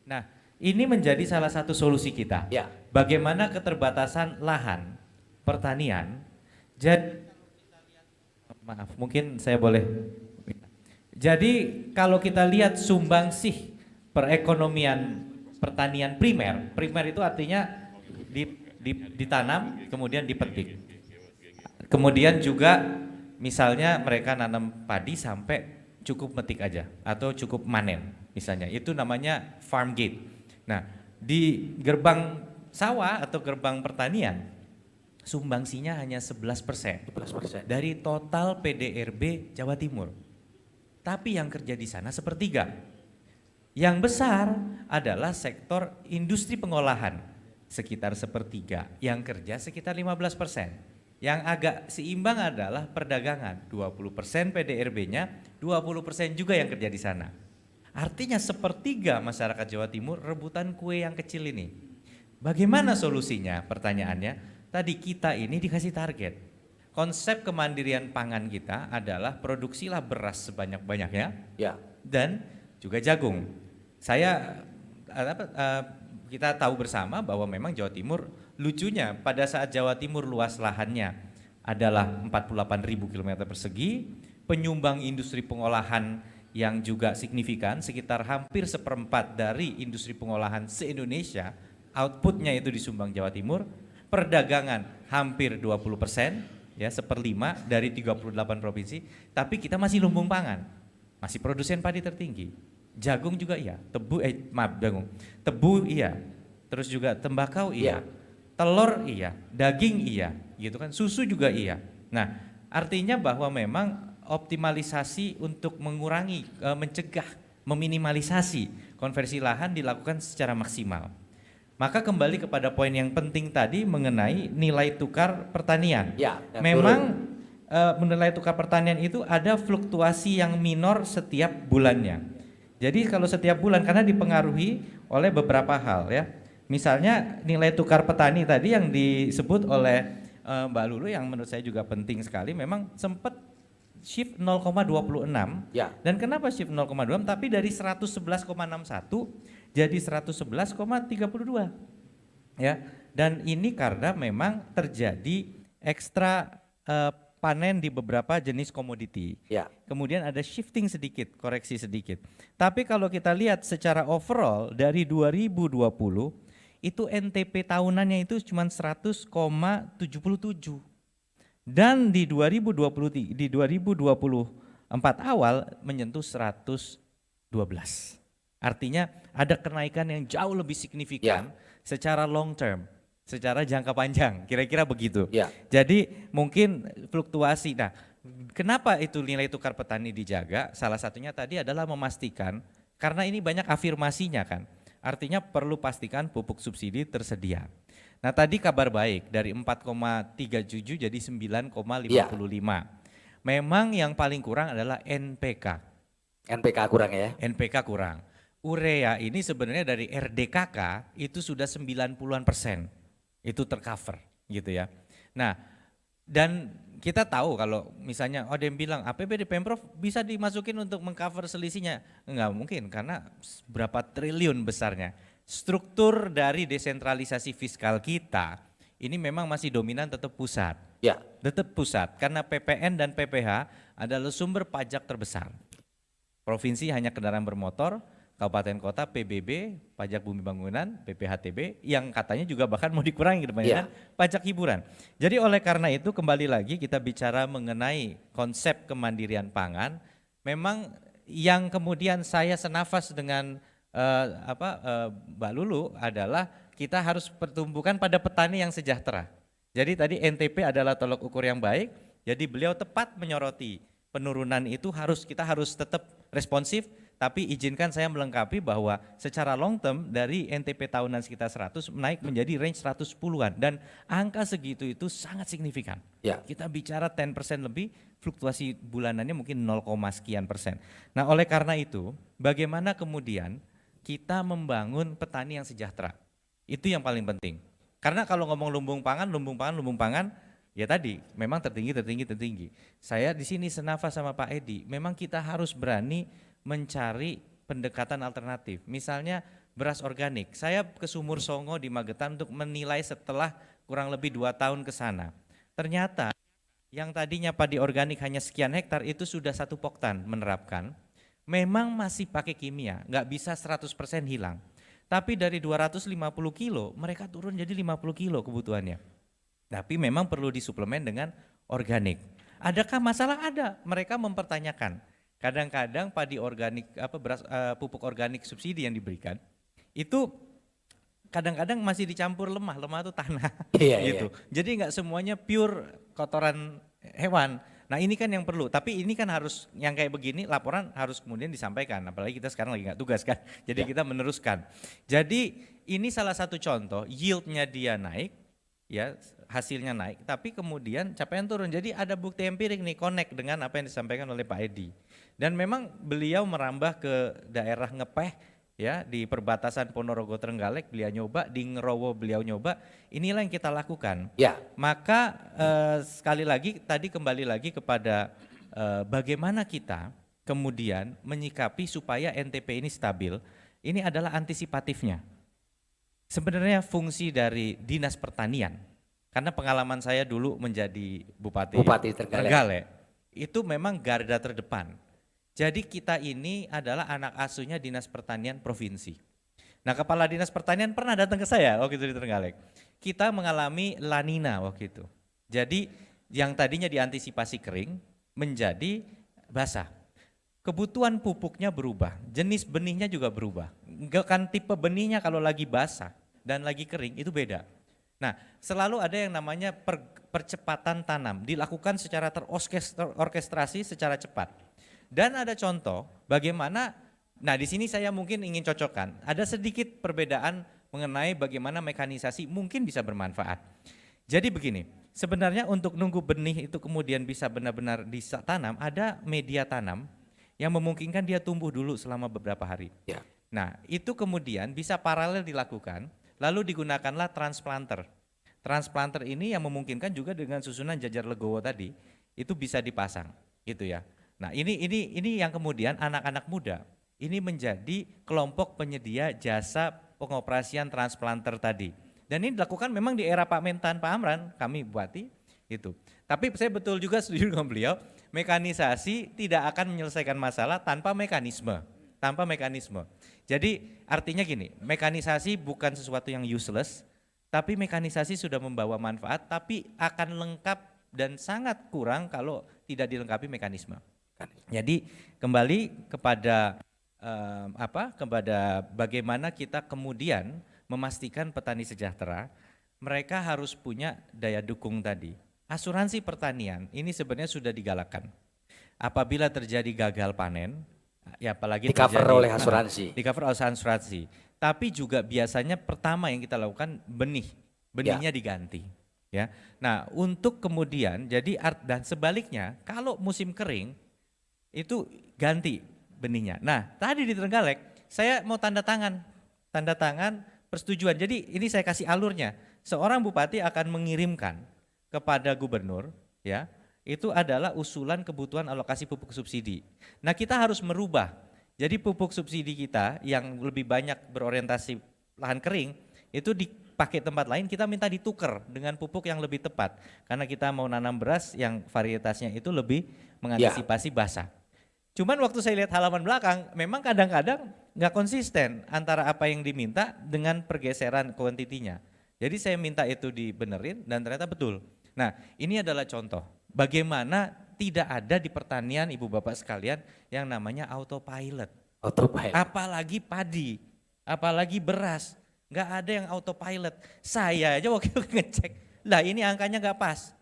Nah, ini menjadi salah satu solusi kita. Ya. Bagaimana keterbatasan lahan pertanian. Jadi maaf, mungkin saya boleh. Jadi kalau kita lihat sumbangsih perekonomian pertanian primer itu artinya ditanam kemudian dipetik. Kemudian juga misalnya mereka nanam padi sampai cukup metik aja atau cukup manen misalnya, itu namanya farm gate. Nah, di gerbang sawah atau gerbang pertanian sumbangsinya hanya 11% dari total PDRB Jawa Timur. Tapi yang kerja di sana sepertiga. Yang besar adalah sektor industri pengolahan sekitar sepertiga, yang kerja sekitar 15%. Yang agak seimbang adalah perdagangan, 20% PDRB-nya, 20% juga yang kerja di sana. Artinya sepertiga masyarakat Jawa Timur rebutan kue yang kecil ini. Bagaimana solusinya? Pertanyaannya, tadi kita ini dikasih target. Konsep kemandirian pangan kita adalah produksilah beras sebanyak-banyaknya, Ya. dan juga jagung. Kita tahu bersama bahwa memang Jawa Timur, lucunya pada saat Jawa Timur luas lahannya adalah 48.000 km persegi, penyumbang industri pengolahan yang juga signifikan, sekitar hampir seperempat dari industri pengolahan se-Indonesia, outputnya itu disumbang Jawa Timur, perdagangan hampir 20%, ya 1/5 dari 38 provinsi, tapi kita masih lumbung pangan, masih produsen padi tertinggi. Jagung juga iya, tebu iya, terus juga tembakau iya, telur iya, daging iya, gitu kan, susu juga iya. Nah, artinya bahwa memang optimalisasi untuk mengurangi, mencegah, meminimalisasi konversi lahan dilakukan secara maksimal. Maka kembali kepada poin yang penting tadi mengenai nilai tukar pertanian. Ya, memang nilai tukar pertanian itu ada fluktuasi yang minor setiap bulannya. Jadi kalau setiap bulan karena dipengaruhi oleh beberapa hal ya. Misalnya nilai tukar petani tadi yang disebut oleh Mbak Lulu yang menurut saya juga penting sekali, memang sempat shift 0,26. Ya. Dan kenapa shift 0,26? Tapi dari 111,61 jadi 111,32. Ya. Dan ini karena memang terjadi ekstra panen di beberapa jenis komoditi. Ya. Kemudian ada shifting sedikit, koreksi sedikit. Tapi kalau kita lihat secara overall dari 2020 itu NTP tahunannya itu cuma 100,77. Dan di 2024 awal menyentuh 112. Artinya ada kenaikan yang jauh lebih signifikan secara long term, secara jangka panjang, kira-kira begitu. Ya. Jadi mungkin fluktuasi. Nah, kenapa itu nilai tukar petani dijaga? Salah satunya tadi adalah memastikan, karena ini banyak afirmasinya kan. Artinya perlu pastikan pupuk subsidi tersedia. Nah tadi kabar baik, dari 4,37 jadi 9,55. Memang yang paling kurang adalah NPK. NPK kurang ya? NPK kurang. Urea ini sebenarnya dari RDKK itu sudah 90-an%. Itu tercover gitu ya. Nah, dan kita tahu kalau misalnya ada yang bilang APBD Pemprov bisa dimasukin untuk mengcover selisihnya. Enggak mungkin karena berapa triliun besarnya. Struktur dari desentralisasi fiskal kita ini memang masih dominan tetap pusat. Ya. Tetap pusat karena PPN dan PPH adalah sumber pajak terbesar. Provinsi hanya kendaraan bermotor, kabupaten kota PBB, pajak bumi bangunan, PPHTB yang katanya juga bahkan mau dikurangi ke depannya, pajak hiburan. Jadi oleh karena itu kembali lagi kita bicara mengenai konsep kemandirian pangan, memang yang kemudian saya senafas dengan Mbak Lulu adalah kita harus pertumbukan pada petani yang sejahtera. Jadi tadi NTP adalah tolok ukur yang baik, jadi beliau tepat menyoroti penurunan itu kita harus tetap responsif, tapi izinkan saya melengkapi bahwa secara long term dari NTP tahunan sekitar 100 naik menjadi range 110-an dan angka segitu itu sangat signifikan. Ya. Kita bicara 10% lebih, fluktuasi bulanannya mungkin 0, sekian persen. Nah, oleh karena itu, bagaimana kemudian kita membangun petani yang sejahtera? Itu yang paling penting. Karena kalau ngomong lumbung pangan, ya tadi memang tertinggi. Saya di sini senafas sama Pak Edi, memang kita harus berani mencari pendekatan alternatif. Misalnya beras organik. Saya ke Sumur Songo di Magetan untuk menilai setelah kurang lebih 2 tahun ke sana. Ternyata yang tadinya padi organik hanya sekian hektar itu sudah 1 poktan menerapkan. Memang masih pakai kimia, nggak bisa 100% hilang. Tapi dari 250 kilo mereka turun jadi 50 kilo kebutuhannya. Tapi memang perlu disuplemen dengan organik. Adakah masalah? Ada. Mereka mempertanyakan. Kadang-kadang padi organik pupuk organik subsidi yang diberikan itu kadang-kadang masih dicampur lemah itu tanah. Gitu. Jadi nggak semuanya pure kotoran hewan. Nah, ini kan yang perlu, tapi ini kan harus yang kayak begini laporan harus kemudian disampaikan, apalagi kita sekarang lagi nggak tugas kan, jadi kita meneruskan. Jadi ini salah satu contoh, yieldnya dia naik, ya hasilnya naik, tapi kemudian capaian turun. Jadi ada bukti empirik nih, connect dengan apa yang disampaikan oleh Pak Edi. Dan memang beliau merambah ke daerah Ngepeh, ya di perbatasan Ponorogo Trenggalek beliau nyoba, di Ngerowo beliau nyoba, inilah yang kita lakukan. Ya. Maka sekali lagi tadi kembali lagi kepada bagaimana kita kemudian menyikapi supaya NTP ini stabil, ini adalah antisipatifnya. Sebenarnya fungsi dari Dinas Pertanian, karena pengalaman saya dulu menjadi Bupati Trenggalek, itu memang garda terdepan. Jadi kita ini adalah anak asuhnya Dinas Pertanian Provinsi. Nah, Kepala Dinas Pertanian pernah datang ke saya waktu itu di Trenggalek. Kita mengalami La Nina waktu itu. Jadi yang tadinya diantisipasi kering menjadi basah. Kebutuhan pupuknya berubah, jenis benihnya juga berubah. Kan tipe benihnya kalau lagi basah dan lagi kering itu beda. Nah, selalu ada yang namanya percepatan tanam, dilakukan secara terorkestrasi secara cepat. Dan ada contoh bagaimana, nah di sini saya mungkin ingin cocokkan, ada sedikit perbedaan mengenai bagaimana mekanisasi mungkin bisa bermanfaat. Jadi begini, sebenarnya untuk nunggu benih itu kemudian bisa benar-benar ditanam, ada media tanam yang memungkinkan dia tumbuh dulu selama beberapa hari. Ya. Nah, itu kemudian bisa paralel dilakukan, lalu digunakanlah transplanter. Transplanter ini yang memungkinkan juga dengan susunan jajar legowo tadi, itu bisa dipasang, gitu ya. Nah, ini yang kemudian anak-anak muda, ini menjadi kelompok penyedia jasa pengoperasian transplanter tadi. Dan ini dilakukan memang di era Pak Mentan, Pak Amran, kami Bupati, itu. Tapi saya betul juga setuju dengan beliau, mekanisasi tidak akan menyelesaikan masalah tanpa mekanisme. Jadi artinya gini, mekanisasi bukan sesuatu yang useless, tapi mekanisasi sudah membawa manfaat, tapi akan lengkap dan sangat kurang kalau tidak dilengkapi mekanisme. Jadi kembali kepada kepada bagaimana kita kemudian memastikan petani sejahtera, mereka harus punya daya dukung tadi. Asuransi pertanian ini sebenarnya sudah digalakkan. Apabila terjadi gagal panen, ya apalagi di cover oleh asuransi. Di cover oleh asuransi. Tapi juga biasanya pertama yang kita lakukan benihnya diganti. Ya, nah untuk kemudian jadi dan sebaliknya kalau musim kering itu ganti benihnya. Nah tadi di Trenggalek saya mau tanda tangan persetujuan. Jadi ini saya kasih alurnya. Seorang bupati akan mengirimkan kepada gubernur, ya. Itu adalah usulan kebutuhan alokasi pupuk subsidi. Nah kita harus merubah, jadi pupuk subsidi kita yang lebih banyak berorientasi lahan kering, itu dipakai tempat lain kita minta ditukar dengan pupuk yang lebih tepat. Karena kita mau nanam beras yang varietasnya itu lebih mengantisipasi basah. Cuman waktu saya lihat halaman belakang, memang kadang-kadang nggak konsisten antara apa yang diminta dengan pergeseran kuantitinya. Jadi saya minta itu dibenerin dan ternyata betul. Nah ini adalah contoh. Bagaimana tidak ada di pertanian Ibu Bapak sekalian yang namanya autopilot. Autopilot. Apalagi padi, apalagi beras, nggak ada yang autopilot. Saya aja waktu itu ngecek, lah ini angkanya nggak pas.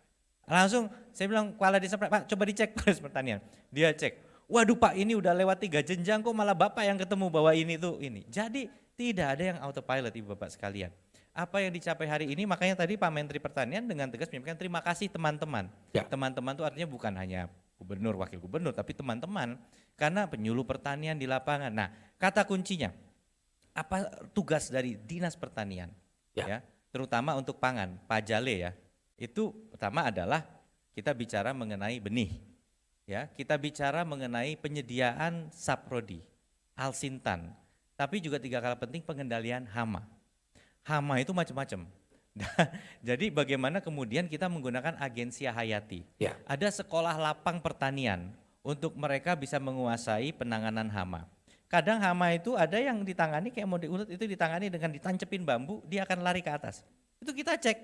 Langsung saya bilang kepala desa, Pak coba dicek Polres Pertanian. Dia cek, waduh Pak ini udah lewat 3 jenjang kok malah Bapak yang ketemu bahwa ini tuh ini. Jadi tidak ada yang autopilot Ibu Bapak sekalian. Apa yang dicapai hari ini, makanya tadi Pak Menteri Pertanian dengan tegas menyampaikan terima kasih teman-teman. Ya. Teman-teman itu artinya bukan hanya gubernur, wakil gubernur, tapi teman-teman karena penyuluh pertanian di lapangan. Nah, kata kuncinya, apa tugas dari Dinas Pertanian? Ya. Terutama untuk pangan, Pak Jale ya. Itu pertama adalah kita bicara mengenai benih. Ya, kita bicara mengenai penyediaan saprodi, alsintan, tapi juga 3 hal penting pengendalian hama. Hama itu macam-macam. Jadi bagaimana kemudian kita menggunakan agensi hayati. Ya. Ada sekolah lapang pertanian untuk mereka bisa menguasai penanganan hama. Kadang hama itu ada yang ditangani kayak mode ulet itu ditangani dengan ditancepin bambu, dia akan lari ke atas. Itu kita cek.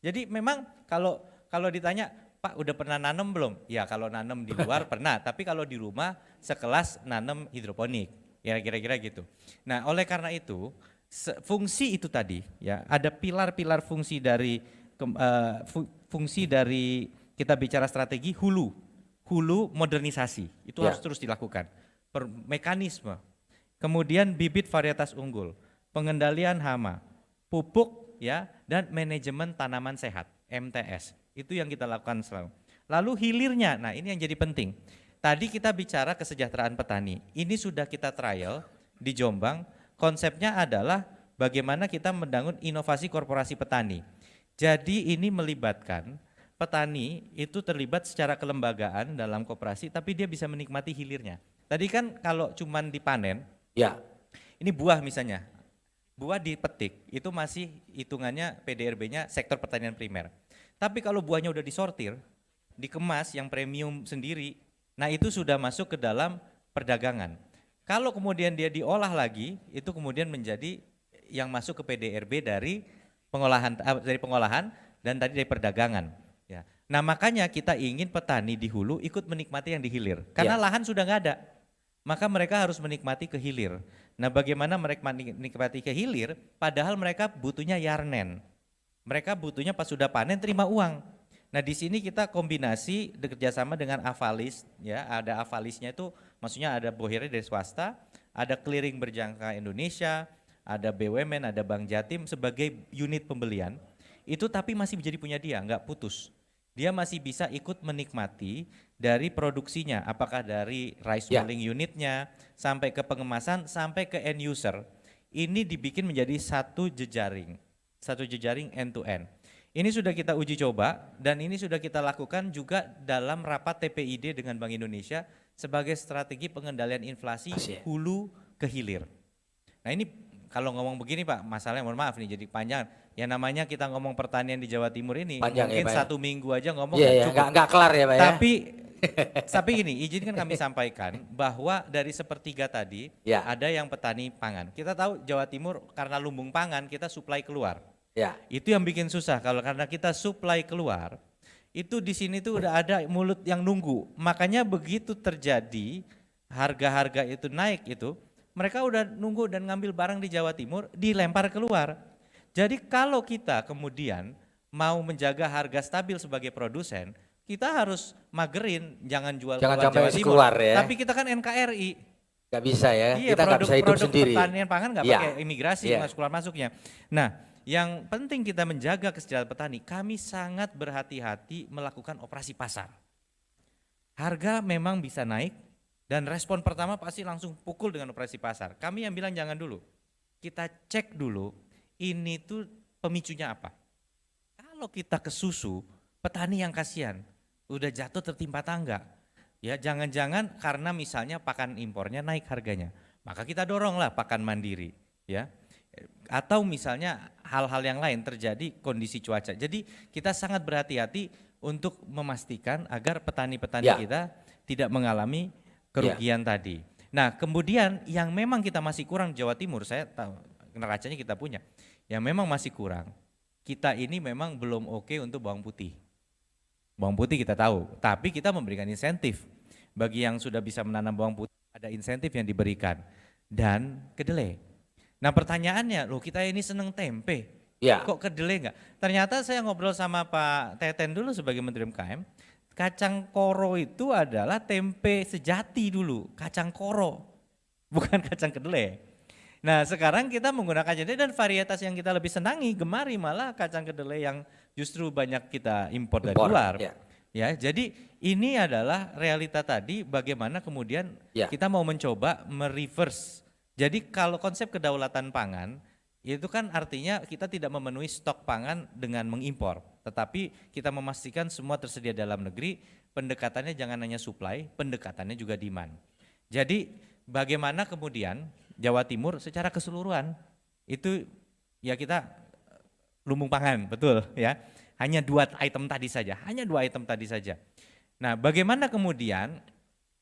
Jadi memang kalau ditanya, Pak udah pernah nanam belum? Ya kalau nanam di luar pernah, tapi kalau di rumah sekelas nanam hidroponik. Ya kira-kira gitu. Nah, oleh karena itu fungsi itu tadi ya, ada pilar-pilar fungsi dari fungsi dari kita bicara strategi hulu modernisasi itu harus terus dilakukan, mekanisme, kemudian bibit varietas unggul, pengendalian hama, pupuk ya, dan manajemen tanaman sehat MTS itu yang kita lakukan selalu. Lalu hilirnya, nah ini yang jadi penting. Tadi kita bicara kesejahteraan petani, ini sudah kita trial di Jombang. Konsepnya adalah bagaimana kita membangun inovasi korporasi petani. Jadi ini melibatkan petani itu terlibat secara kelembagaan dalam koperasi, tapi dia bisa menikmati hilirnya. Tadi kan kalau cuman dipanen, Ya. ini buah misalnya, buah dipetik itu masih hitungannya PDRB-nya sektor pertanian primer. Tapi kalau buahnya udah disortir, dikemas yang premium sendiri, nah itu sudah masuk ke dalam perdagangan. Kalau kemudian dia diolah lagi, itu kemudian menjadi yang masuk ke PDRB dari pengolahan dan tadi dari perdagangan. Ya. Nah makanya kita ingin petani di hulu ikut menikmati yang di hilir, karena lahan sudah nggak ada, maka mereka harus menikmati ke hilir. Nah bagaimana mereka menikmati ke hilir, padahal mereka butuhnya yarnen, mereka butuhnya pas sudah panen terima uang. Nah di sini kita kombinasi bekerjasama dengan Avalis, ya ada Avalisnya itu maksudnya ada bohirnya dari swasta, ada clearing berjangka Indonesia, ada BUMN, ada Bank Jatim sebagai unit pembelian, itu tapi masih menjadi punya dia, nggak putus. Dia masih bisa ikut menikmati dari produksinya, apakah dari rice milling unitnya, sampai ke pengemasan, sampai ke end user. Ini dibikin menjadi satu jejaring end to end. Ini sudah kita uji coba dan ini sudah kita lakukan juga dalam rapat TPID dengan Bank Indonesia sebagai strategi pengendalian inflasi hulu ke hilir. Nah ini kalau ngomong begini Pak, masalahnya mohon maaf nih jadi panjang. Ya namanya kita ngomong pertanian di Jawa Timur ini panjang, mungkin ya, 1 minggu aja ngomong nggak kelar ya Pak ya. Tapi gini, izinkan kami sampaikan bahwa dari sepertiga tadi ada yang petani pangan. Kita tahu Jawa Timur karena lumbung pangan kita suplai keluar. Ya. Itu yang bikin susah kalau karena kita supply keluar, itu di sini tuh udah ada mulut yang nunggu. Makanya begitu terjadi harga-harga itu naik itu, mereka udah nunggu dan ngambil barang di Jawa Timur dilempar keluar. Jadi kalau kita kemudian mau menjaga harga stabil sebagai produsen, kita harus magerin, jangan jual keluar Jawa Timur. Ya. Tapi kita kan NKRI. Gak bisa ya, iya, kita nggak bisa hidup sendiri. Pertanian pangan nggak pakai imigrasi masuknya. Nah, yang penting kita menjaga kesejahteraan petani, kami sangat berhati-hati melakukan operasi pasar. Harga memang bisa naik dan respon pertama pasti langsung pukul dengan operasi pasar. Kami yang bilang jangan dulu, kita cek dulu ini tuh pemicunya apa. Kalau kita ke susu, petani yang kasihan, udah jatuh tertimpa tangga. Ya jangan-jangan karena misalnya pakan impornya naik harganya, maka kita doronglah pakan mandiri, ya. Atau misalnya hal-hal yang lain terjadi kondisi cuaca. Jadi kita sangat berhati-hati untuk memastikan agar petani-petani kita tidak mengalami kerugian tadi. Nah kemudian yang memang kita masih kurang di Jawa Timur, saya tahu neracanya kita punya, yang memang masih kurang, kita ini memang belum oke untuk bawang putih. Bawang putih kita tahu, tapi kita memberikan insentif. Bagi yang sudah bisa menanam bawang putih, ada insentif yang diberikan. Dan kedelai. Nah pertanyaannya, loh kita ini seneng tempe, Ya. kok kedelai enggak? Ternyata saya ngobrol sama Pak Teten dulu sebagai Menteri UMKM, kacang koro itu adalah tempe sejati dulu, kacang koro, bukan kacang kedelai. Nah sekarang kita menggunakan kedelai dan varietas yang kita lebih senangi, gemari malah kacang kedelai yang justru banyak kita impor dari luar. Ya. Ya, jadi ini adalah realita tadi bagaimana kemudian Ya. kita mau mencoba mereverse. Jadi kalau konsep kedaulatan pangan itu kan artinya kita tidak memenuhi stok pangan dengan mengimpor, tetapi kita memastikan semua tersedia dalam negeri, pendekatannya jangan hanya supply, pendekatannya juga demand. Jadi bagaimana kemudian Jawa Timur secara keseluruhan itu ya kita lumbung pangan, betul ya. Hanya 2 item tadi saja, hanya 2 item tadi saja. Nah bagaimana kemudian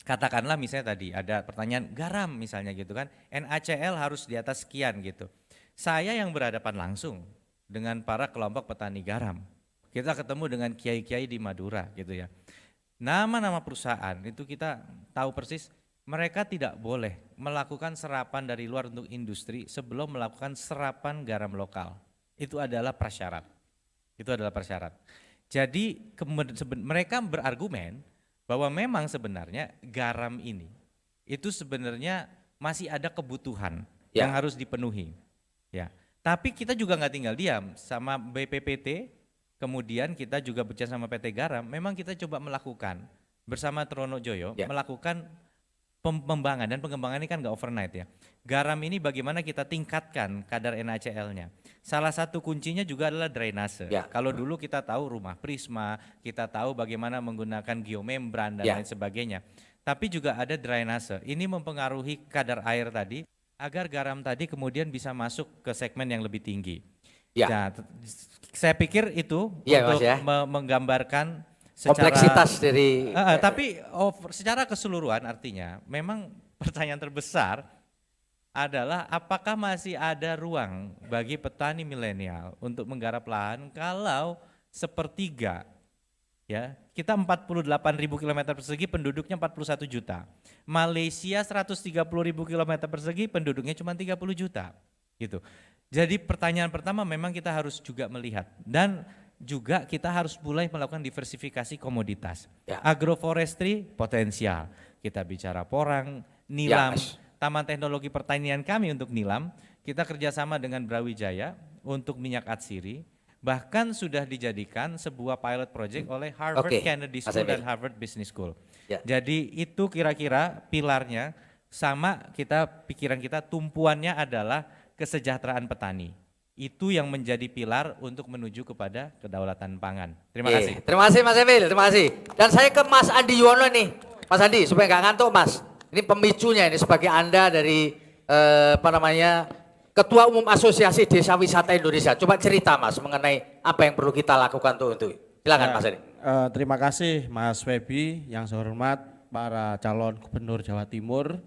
katakanlah misalnya tadi ada pertanyaan garam misalnya gitu kan, NaCl harus di atas sekian gitu. Saya yang berhadapan langsung dengan para kelompok petani garam, kita ketemu dengan kiai-kiai di Madura gitu ya. Nama-nama perusahaan itu kita tahu persis mereka tidak boleh melakukan serapan dari luar untuk industri sebelum melakukan serapan garam lokal. Itu adalah prasyarat. Itu adalah persyarat. Jadi mereka berargumen bahwa memang sebenarnya garam ini itu sebenarnya masih ada kebutuhan yang harus dipenuhi. Ya, tapi kita juga nggak tinggal diam sama BPPT, kemudian kita juga bekerja sama PT Garam. Memang kita coba melakukan bersama Tronojoyo melakukan pengembangan dan pengembangan ini kan nggak overnight ya. Garam ini bagaimana kita tingkatkan kadar NaCl-nya. Salah satu kuncinya juga adalah drainase. Kalau dulu kita tahu rumah prisma, kita tahu bagaimana menggunakan geomembran dan lain sebagainya. Tapi juga ada drainase. Ini mempengaruhi kadar air tadi agar garam tadi kemudian bisa masuk ke segmen yang lebih tinggi. Nah, saya pikir itu untuk menggambarkan secara kompleksitas dari tapi secara keseluruhan artinya memang pertanyaan terbesar adalah apakah masih ada ruang bagi petani milenial untuk menggarap lahan kalau sepertiga ya kita 48.000 km persegi penduduknya 41 juta. Malaysia 130.000 km persegi penduduknya cuma 30 juta gitu. Jadi pertanyaan pertama memang kita harus juga melihat dan juga kita harus mulai melakukan diversifikasi komoditas. Agroforestry potensial. Kita bicara porang, nilam, Taman Teknologi Pertanian kami untuk nilam, kita kerjasama dengan Brawijaya untuk minyak atsiri, bahkan sudah dijadikan sebuah pilot project oleh Harvard Kennedy School dan Harvard Business School. Jadi itu kira-kira pilarnya sama pikiran kita tumpuannya adalah kesejahteraan petani. Itu yang menjadi pilar untuk menuju kepada kedaulatan pangan. Terima kasih. Terima kasih Mas Emil, terima kasih. Dan saya ke Mas Andi Yuwono nih. Mas Andi, supaya nggak ngantuk Mas. Ini pemicunya ini sebagai Anda dari Ketua Umum Asosiasi Desa Wisata Indonesia. Coba cerita Mas mengenai apa yang perlu kita lakukan untuk silakan Mas Andi. Terima kasih Mas Febi, yang saya hormat para calon Gubernur Jawa Timur,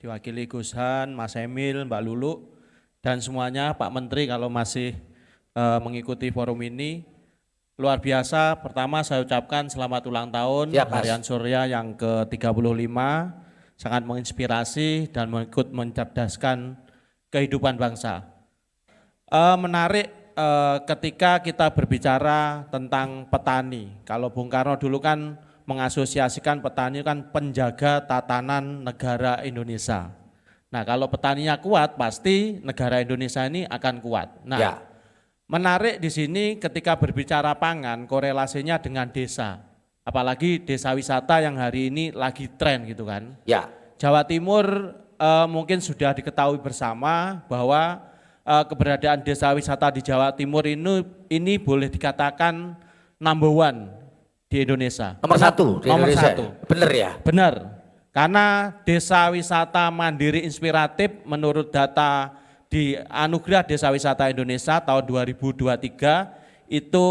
diwakili Gus Han, Mas Emil, Mbak Lulu, dan semuanya Pak Menteri kalau masih mengikuti forum ini. Luar biasa, pertama saya ucapkan selamat ulang tahun Harian Surya yang ke-35, sangat menginspirasi dan ikut mencerdaskan kehidupan bangsa. Menarik ketika kita berbicara tentang petani, kalau Bung Karno dulu kan mengasosiasikan petani kan penjaga tatanan negara Indonesia. Nah kalau petaninya kuat pasti negara Indonesia ini akan kuat. Nah menarik di sini ketika berbicara pangan korelasinya dengan desa. Apalagi desa wisata yang hari ini lagi tren gitu kan. Jawa Timur mungkin sudah diketahui bersama bahwa keberadaan desa wisata di Jawa Timur ini boleh dikatakan number one di Indonesia. Nomor satu di Indonesia. Benar ya? Benar. Karena desa wisata mandiri inspiratif menurut data di Anugerah Desa Wisata Indonesia tahun 2023 itu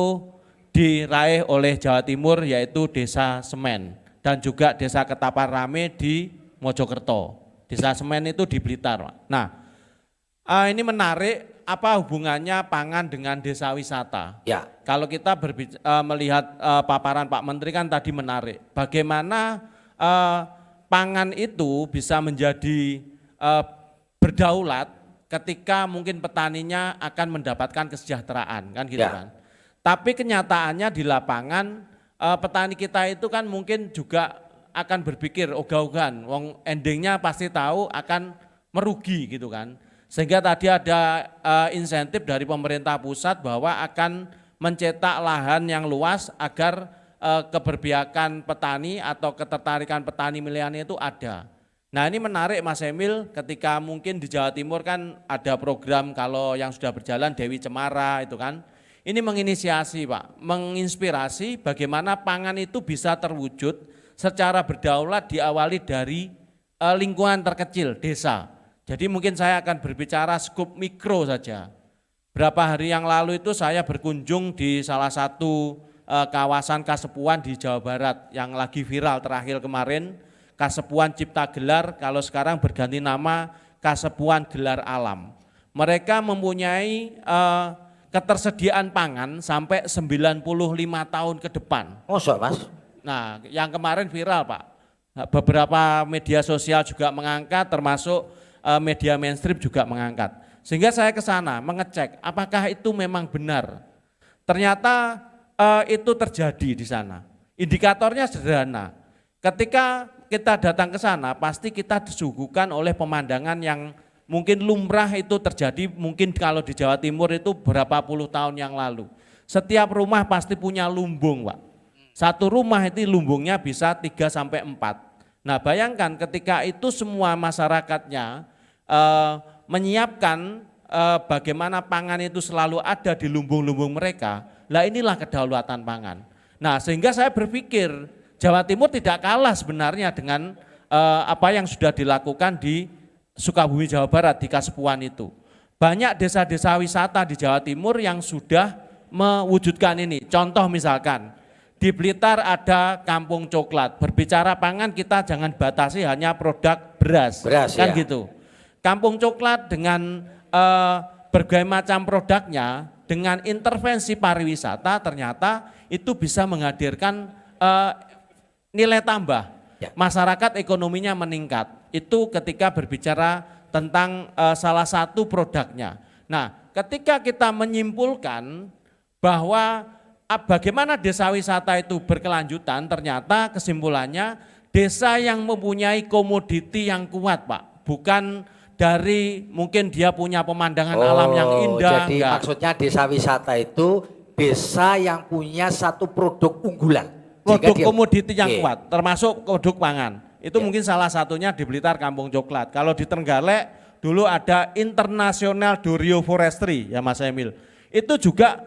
diraih oleh Jawa Timur yaitu Desa Semen dan juga Desa Ketapang Rame di Mojokerto. Desa Semen itu di Blitar. Nah ini menarik apa hubungannya pangan dengan desa wisata? Ya. Kalau kita melihat paparan Pak Menteri kan tadi menarik, bagaimana pangan itu bisa menjadi berdaulat ketika mungkin petaninya akan mendapatkan kesejahteraan, kan gitu Ya. kan. Tapi kenyataannya di lapangan petani kita itu kan mungkin juga akan berpikir ogah-ogahan, wong endingnya pasti tahu akan merugi gitu kan. Sehingga tadi ada insentif dari pemerintah pusat bahwa akan mencetak lahan yang luas agar keberpihakan petani atau ketertarikan petani milenial itu ada. Nah ini menarik Mas Emil, ketika mungkin di Jawa Timur kan ada program kalau yang sudah berjalan Dewi Cemara itu kan. Ini menginisiasi Pak, menginspirasi bagaimana pangan itu bisa terwujud secara berdaulat diawali dari lingkungan terkecil, desa. Jadi mungkin saya akan berbicara skup mikro saja. Berapa hari yang lalu itu saya berkunjung di salah satu kawasan Kasepuan di Jawa Barat yang lagi viral terakhir kemarin, Kasepuan Cipta Gelar, kalau sekarang berganti nama Kasepuan Gelar Alam. Mereka mempunyai ketersediaan pangan sampai 95 tahun ke depan. Mosok Mas? Nah yang kemarin viral Pak, beberapa media sosial juga mengangkat termasuk media mainstream juga mengangkat. Sehingga saya ke sana mengecek apakah itu memang benar. Ternyata itu terjadi di sana. Indikatornya sederhana. Ketika kita datang ke sana pasti kita disuguhkan oleh pemandangan yang mungkin lumrah itu terjadi mungkin kalau di Jawa Timur itu berapa puluh tahun yang lalu. Setiap rumah pasti punya lumbung Pak. Satu rumah itu lumbungnya bisa 3-4. Nah bayangkan ketika itu semua masyarakatnya menyiapkan bagaimana pangan itu selalu ada di lumbung-lumbung mereka, lah inilah kedaulatan pangan. Nah sehingga saya berpikir Jawa Timur tidak kalah sebenarnya dengan apa yang sudah dilakukan di Sukabumi Jawa Barat di Kasepuan itu. Banyak desa-desa wisata di Jawa Timur yang sudah mewujudkan ini. Contoh misalkan di Blitar ada Kampung Coklat. Berbicara pangan kita jangan batasi hanya produk beras kan ya. gitu. Kampung Coklat dengan berbagai macam produknya, dengan intervensi pariwisata ternyata itu bisa menghadirkan nilai tambah. Ya. Masyarakat ekonominya meningkat. Itu ketika berbicara tentang salah satu produknya. Nah, ketika kita menyimpulkan bahwa bagaimana desa wisata itu berkelanjutan, ternyata kesimpulannya desa yang mempunyai komoditi yang kuat Pak. Bukan dari mungkin dia punya pemandangan alam yang indah. Jadi enggak. maksudnya desa wisata itu desa yang punya satu produk unggulan. Produk komoditi yang Oke. kuat, termasuk produk pangan. Itu mungkin salah satunya di Blitar Kampung Coklat. Kalau di Trenggalek dulu ada International Dorio Forestry ya Mas Emil. Itu juga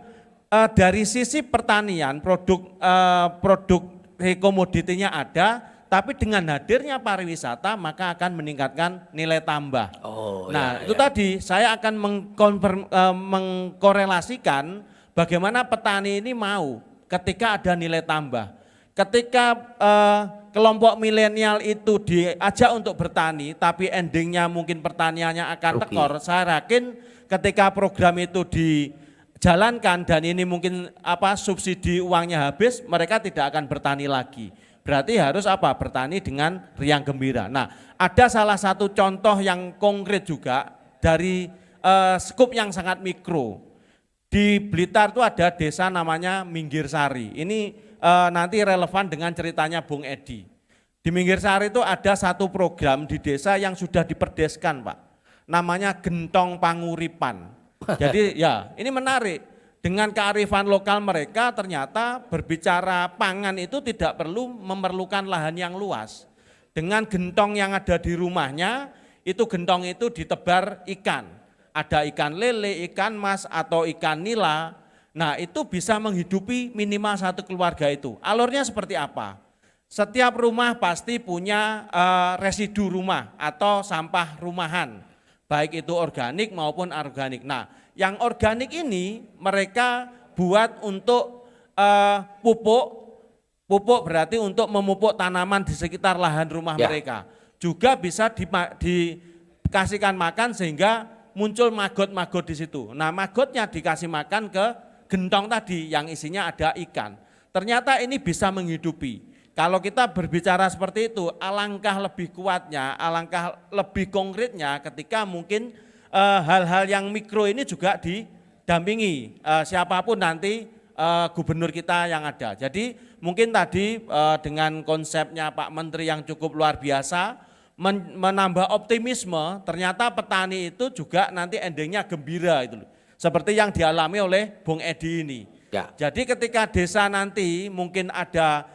dari sisi pertanian produk komoditinya ada, tapi dengan hadirnya pariwisata maka akan meningkatkan nilai tambah. Nah itu tadi saya akan mengkorelasikan bagaimana petani ini mau ketika ada nilai tambah. Ketika kelompok milenial itu diajak untuk bertani, tapi endingnya mungkin pertaniannya akan tekor. Saya yakin ketika program itu dijalankan dan ini mungkin subsidi uangnya habis, mereka tidak akan bertani lagi. Berarti harus bertani dengan riang gembira. Nah, ada salah satu contoh yang konkret juga dari skup yang sangat mikro. Di Blitar itu ada desa namanya Minggirsari. Ini nanti relevan dengan ceritanya Bung Edi. Di Minggirsari itu ada satu program di desa yang sudah diperdeskan Pak. Namanya Gentong Panguripan. Jadi ya ini menarik. Dengan kearifan lokal mereka ternyata berbicara pangan itu tidak perlu memerlukan lahan yang luas. Dengan gentong yang ada di rumahnya, itu gentong itu ditebar ikan. Ada ikan lele, ikan mas atau ikan nila. Nah itu bisa menghidupi minimal satu keluarga itu. Alurnya seperti apa? Setiap rumah pasti punya residu rumah atau sampah rumahan. Baik itu organik maupun anorganik. Nah yang organik ini mereka buat untuk pupuk berarti untuk memupuk tanaman di sekitar lahan rumah mereka. Juga bisa dikasihkan makan sehingga muncul magot-magot di situ. Nah, magotnya dikasih makan ke gentong tadi yang isinya ada ikan. Ternyata ini bisa menghidupi. Kalau kita berbicara seperti itu, alangkah lebih kuatnya, alangkah lebih konkretnya ketika mungkin hal-hal yang mikro ini juga didampingi siapapun nanti gubernur kita yang ada. Jadi mungkin tadi dengan konsepnya Pak Menteri yang cukup luar biasa, menambah optimisme, ternyata petani itu juga nanti endingnya gembira itu. Seperti yang dialami oleh Bung Edi ini. Ya. Jadi ketika desa nanti mungkin ada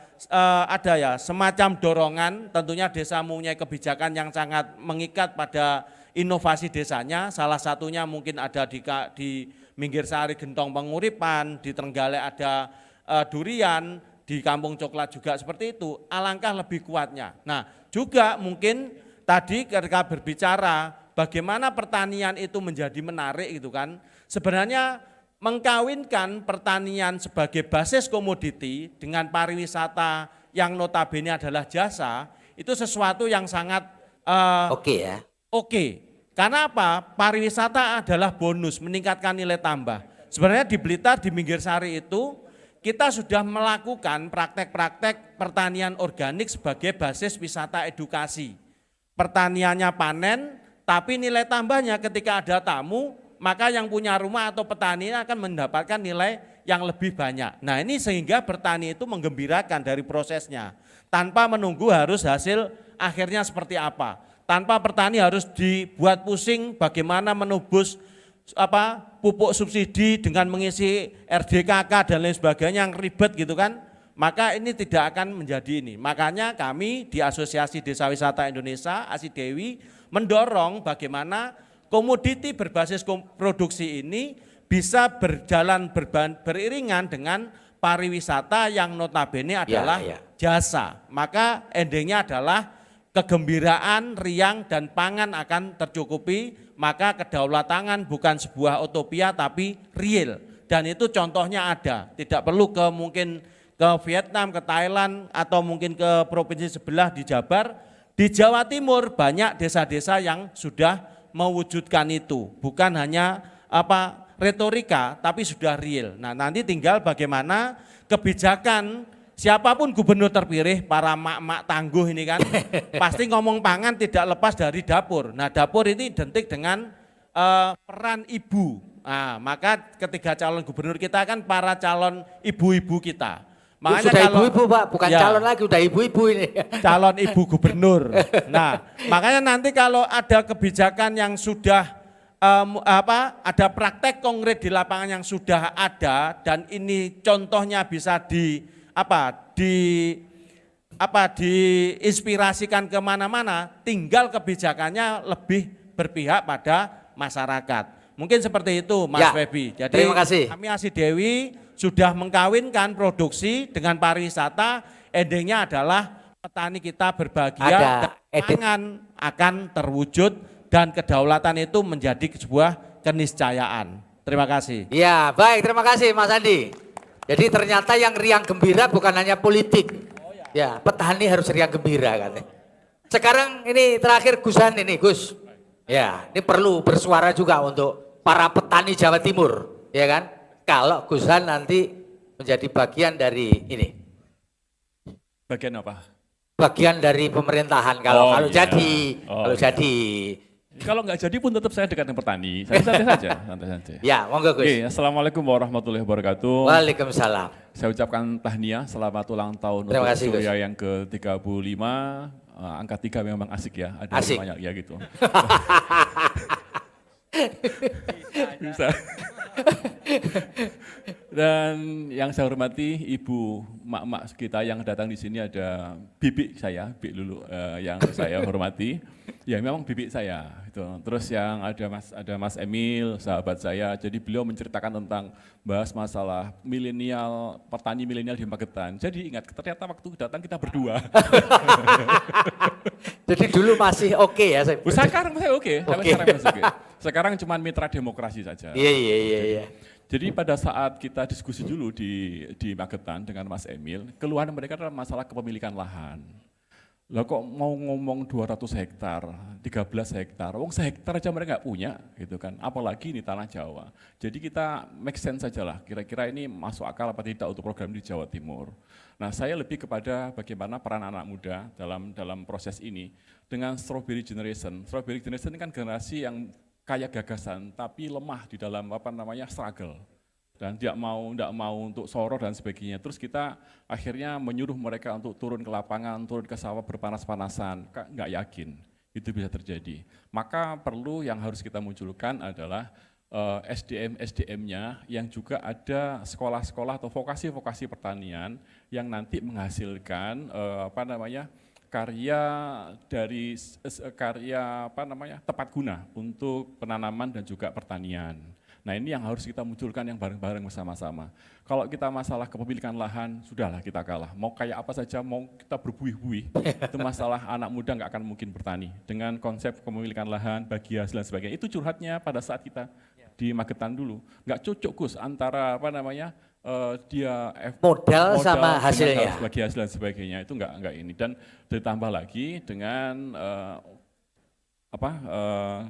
ya semacam dorongan, tentunya desa mempunyai kebijakan yang sangat mengikat pada inovasi desanya, salah satunya mungkin ada di Minggir Sari Gentong Penguripan, di Trenggalek ada durian, di Kampung Coklat juga seperti itu, alangkah lebih kuatnya. Nah juga mungkin tadi ketika berbicara bagaimana pertanian itu menjadi menarik gitu kan, sebenarnya mengkawinkan pertanian sebagai basis komoditi dengan pariwisata yang notabene adalah jasa, itu sesuatu yang sangat Oke ya. Oke, karena apa? Pariwisata adalah bonus, meningkatkan nilai tambah. Sebenarnya di Blitar, di Minggir Sari itu, kita sudah melakukan praktek-praktek pertanian organik sebagai basis wisata edukasi. Pertaniannya panen, tapi nilai tambahnya ketika ada tamu, maka yang punya rumah atau petani akan mendapatkan nilai yang lebih banyak. Nah ini sehingga bertani itu menggembirakan dari prosesnya, tanpa menunggu harus hasil akhirnya seperti apa. Tanpa petani harus dibuat pusing bagaimana menubus pupuk subsidi dengan mengisi RDKK dan lain sebagainya yang ribet gitu kan, maka ini tidak akan menjadi ini. Makanya kami di Asosiasi Desa Wisata Indonesia, ASIDEWI, mendorong bagaimana komoditi berbasis produksi ini bisa berjalan beriringan dengan pariwisata yang notabene adalah jasa. Maka endingnya adalah kegembiraan, riang, dan pangan akan tercukupi, maka kedaulatan bukan sebuah utopia tapi real. Dan itu contohnya ada, tidak perlu mungkin ke Vietnam, ke Thailand, atau mungkin ke provinsi sebelah di Jabar. Di Jawa Timur banyak desa-desa yang sudah mewujudkan itu, bukan hanya retorika tapi sudah real. Nah nanti tinggal bagaimana kebijakan siapapun gubernur terpilih, para mak-mak tangguh ini kan, pasti ngomong pangan tidak lepas dari dapur. Nah dapur ini identik dengan peran ibu. Nah, maka ketiga calon gubernur kita kan para calon ibu-ibu kita. Makanya sudah ibu-ibu Pak, bukan ya, calon lagi, udah ibu-ibu ini. Calon ibu gubernur. Nah makanya nanti kalau ada kebijakan yang sudah ada praktek konkret di lapangan yang sudah ada, dan ini contohnya bisa diinspirasikan kemana-mana, tinggal kebijakannya lebih berpihak pada masyarakat. Mungkin seperti itu Mas Febi. Jadi terima kasih. Kami ASIDEWI sudah mengkawinkan produksi dengan pariwisata, endingnya adalah petani kita berbahagia, dan pangan akan terwujud dan kedaulatan itu menjadi sebuah keniscayaan. Terima kasih. Ya baik, terima kasih Mas Andi. Jadi ternyata yang riang gembira bukan hanya politik. Ya, petani harus riang gembira kan. Sekarang ini terakhir Gusan ini Gus. Ya, ini perlu bersuara juga untuk para petani Jawa Timur, ya kan? Kalau Gusan nanti menjadi bagian dari ini. Bagian apa? Bagian dari pemerintahan kalau jadi. Kalau jadi. Kalau nggak jadi pun tetap saya dekat dengan petani. Saya santai saja, santai saja. Ya, monggo Gus. Oke, Assalamualkum warahmatullahi wabarakatuh. Waalaikumsalam. Saya ucapkan tahniah selamat ulang tahun Terima untuk kasih, Surya yang ke-35. Angka 3 memang asik ya, ada asik. banyak ya gitu. Bisa. Dan yang saya hormati ibu mak-mak kita yang datang di sini, ada bibi saya, Bik Lulu yang saya hormati. Ya memang bibi saya gitu. Terus yang ada Mas Emil, sahabat saya. Jadi beliau menceritakan tentang bahas masalah milenial, petani milenial di Magetan. Jadi ingat ternyata waktu datang kita berdua. Jadi dulu masih oke ya. Sekarang masih oke. Sekarang masih oke. Sekarang cuma mitra demokrasi saja. Iya. Jadi pada saat kita diskusi dulu di Magetan dengan Mas Emil, keluhan mereka adalah masalah kepemilikan lahan. Lah kok mau ngomong 200 hektar, 13 hektar, wong sehektar aja mereka nggak punya gitu kan, apalagi ini tanah Jawa. Jadi kita make sense saja lah, kira-kira ini masuk akal apa tidak untuk program di Jawa Timur. Nah saya lebih kepada bagaimana peran anak muda dalam proses ini dengan Strawberry Generation. Strawberry Generation ini kan generasi yang kaya gagasan tapi lemah di dalam struggle. Dan tidak mau untuk sorot dan sebagainya. Terus kita akhirnya menyuruh mereka untuk turun ke lapangan, turun ke sawah berpanas-panasan, nggak yakin itu bisa terjadi. Maka perlu yang harus kita munculkan adalah SDM-SDM-nya yang juga ada sekolah-sekolah atau vokasi-vokasi pertanian yang nanti menghasilkan karya tepat guna untuk penanaman dan juga pertanian. Nah ini yang harus kita munculkan yang bareng-bareng bersama-sama. Kalau kita masalah kepemilikan lahan, sudahlah kita kalah. Mau kayak apa saja, mau kita berbuih-buih, itu masalah anak muda nggak akan mungkin bertani. Dengan konsep kepemilikan lahan, bagi hasil dan sebagainya, itu curhatnya pada saat kita di Magetan dulu. Nggak cocok Gus antara modal sama hasilnya. Bagi hasil dan sebagainya, itu nggak ini. Dan ditambah lagi dengan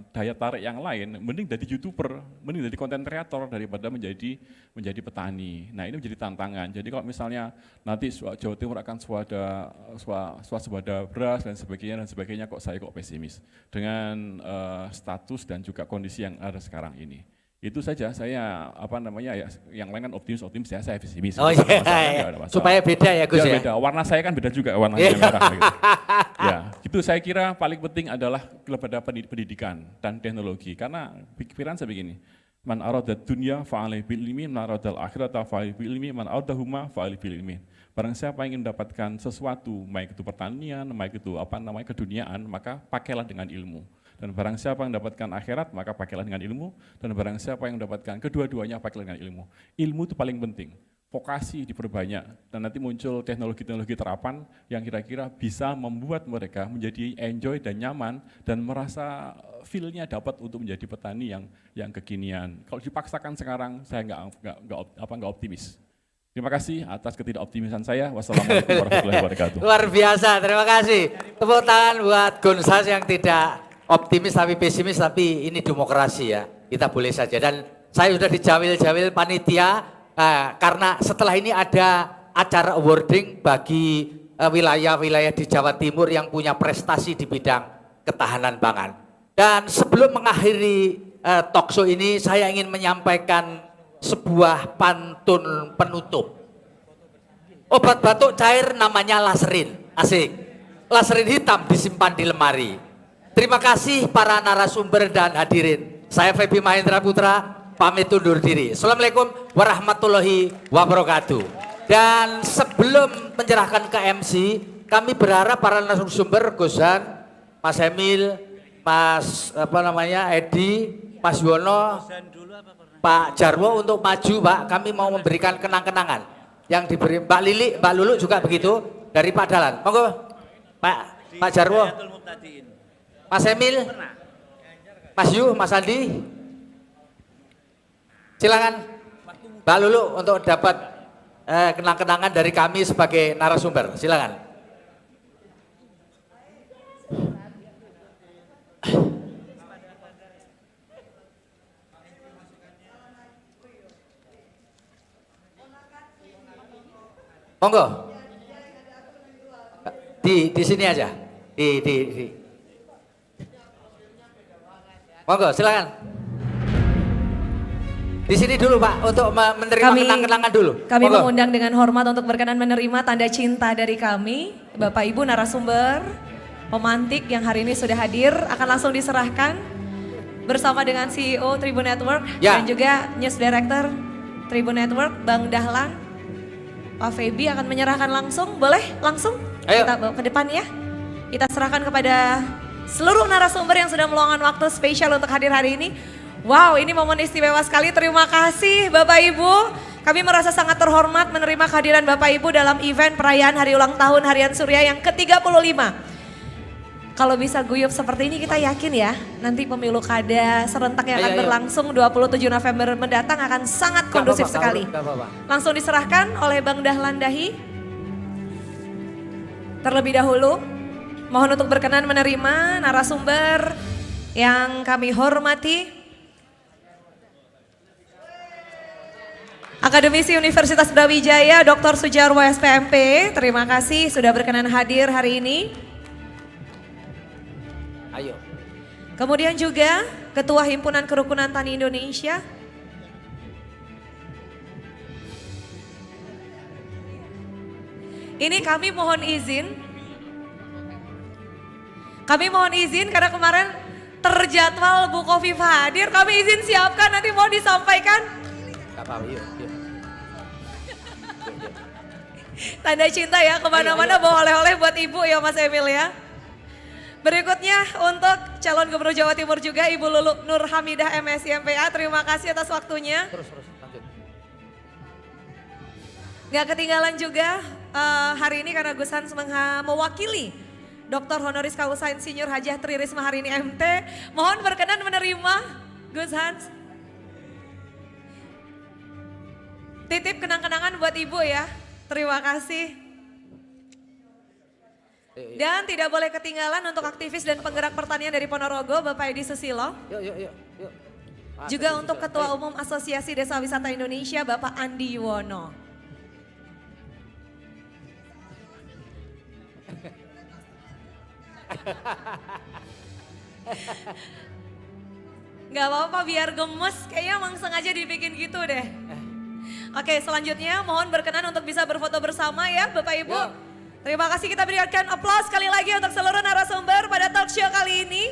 daya tarik yang lain, mending jadi YouTuber, mending jadi konten kreator daripada menjadi petani. Nah ini menjadi tantangan. Jadi kalau misalnya nanti Jawa Timur akan swasembada beras dan sebagainya, kok pesimis dengan status dan juga kondisi yang ada sekarang ini. Itu saja, saya yang lain kan optimis ya, saya pesimis. Oh iya, supaya beda ya Gus ya? Beda, warna saya kan beda juga, warnanya merah. Gitu. Ya, itu saya kira paling penting adalah kepada pendidikan dan teknologi, karena pikiran saya begini, man arada dunya fa'alaihi bil ilmi, man arada al-akhirata fa'alaihi bil ilmi, man aradahuma fa'alaihi bil ilmi. Barang siapa ingin mendapatkan sesuatu, baik itu pertanian, baik itu keduniaan, maka pakailah dengan ilmu. Dan barang siapa yang mendapatkan akhirat, maka pakailah dengan ilmu. Dan barang siapa yang mendapatkan kedua-duanya, pakailah dengan ilmu. Ilmu itu paling penting. Vokasi diperbanyak. Dan nanti muncul teknologi-teknologi terapan yang kira-kira bisa membuat mereka menjadi enjoy dan nyaman dan merasa feel-nya dapat untuk menjadi petani yang kekinian. Kalau dipaksakan sekarang, saya nggak optimis. Terima kasih atas ketidakoptimisan saya. Wassalamualaikum warahmatullahi wabarakatuh. Luar biasa, terima kasih. Tepuk tangan buat Gunsas yang tidak optimis tapi pesimis, tapi ini demokrasi ya, kita boleh saja. Dan saya sudah dijawil-jawil panitia karena setelah ini ada acara awarding bagi wilayah-wilayah di Jawa Timur yang punya prestasi di bidang ketahanan pangan. Dan sebelum mengakhiri talkshow ini, saya ingin menyampaikan sebuah pantun penutup. Obat batuk cair namanya laserin, asik. Laserin hitam disimpan di lemari. Terima kasih para narasumber dan hadirin. Saya Feby Mahendra Putra, pamit undur diri. Assalamualaikum warahmatullahi wabarakatuh. Dan sebelum menyerahkan ke MC, kami berharap para narasumber, Gusan, Mas Emil, Mas Edi, Mas Yono, Pak Jarwo untuk maju, Pak. Kami mau memberikan kenang-kenangan yang diberi Mbak Lili, Mbak Lulu juga begitu dari Pak Dalan. Monggo, Pak Jarwo. Mas Emil, Mas Yu, Mas Andi, silakan Mbak Lulu untuk dapat kenang-kenangan dari kami sebagai narasumber, silakan. Monggo, di sini aja, di. Monggo, silakan. Di sini dulu Pak, untuk menerima kenang-kenangan dulu. Kami mengundang dengan hormat untuk berkenan menerima tanda cinta dari kami, Bapak Ibu narasumber, pemantik yang hari ini sudah hadir, akan langsung diserahkan bersama dengan CEO Tribun Network dan juga News Director Tribun Network, Bang Dahlan. Pak Feby akan menyerahkan langsung, boleh langsung? Ayo. Kita bawa ke depan ya. Kita serahkan kepada seluruh narasumber yang sudah meluangkan waktu spesial untuk hadir hari ini. Wow, ini momen istimewa sekali. Terima kasih Bapak Ibu. Kami merasa sangat terhormat menerima kehadiran Bapak Ibu dalam event perayaan hari ulang tahun Harian Surya yang ke-35. Kalau bisa guyup seperti ini kita yakin ya, nanti pemilu kada serentak yang akan berlangsung 27 November mendatang akan sangat kondusif sekali. Langsung diserahkan oleh Bang Dahlan Dahi. Terlebih dahulu Mohon untuk berkenan menerima narasumber yang kami hormati. Akademisi Universitas Brawijaya Dr. Sujarwo SPMP, terima kasih sudah berkenan hadir hari ini. Ayo. Kemudian juga Ketua Himpunan Kerukunan Tani Indonesia. Ini kami mohon izin. Kami mohon izin karena kemarin terjadwal Bu Kofifa hadir. Kami izin siapkan, nanti mau disampaikan. Gak apa-apa, yuk. Tanda cinta ya, kemana-mana bawa oleh-oleh buat Ibu ya Mas Emil ya. Berikutnya untuk calon Gubernur Jawa Timur juga Ibu Lulu Nur Hamidah MSI MPA, terima kasih atas waktunya. Terus, lanjut. Gak ketinggalan juga hari ini karena Gus Hans mewakili Dr. Honoris Causa Insinyur Hajah Tri Risma hari ini MT. Mohon berkenan menerima Gus Hans. Titip kenang-kenangan buat Ibu ya. Terima kasih. Dan tidak boleh ketinggalan untuk aktivis dan penggerak pertanian dari Ponorogo, Bapak Edi Susilo. Yuk. Juga untuk Ketua Umum Asosiasi Desa Wisata Indonesia, Bapak Andi Yuwono. Gak apa-apa biar gemes, kayaknya emang sengaja dibikin gitu deh. Oke, selanjutnya mohon berkenan untuk bisa berfoto bersama ya Bapak Ibu. Terima kasih, kita berikan aplaus sekali lagi untuk seluruh narasumber pada talk show kali ini.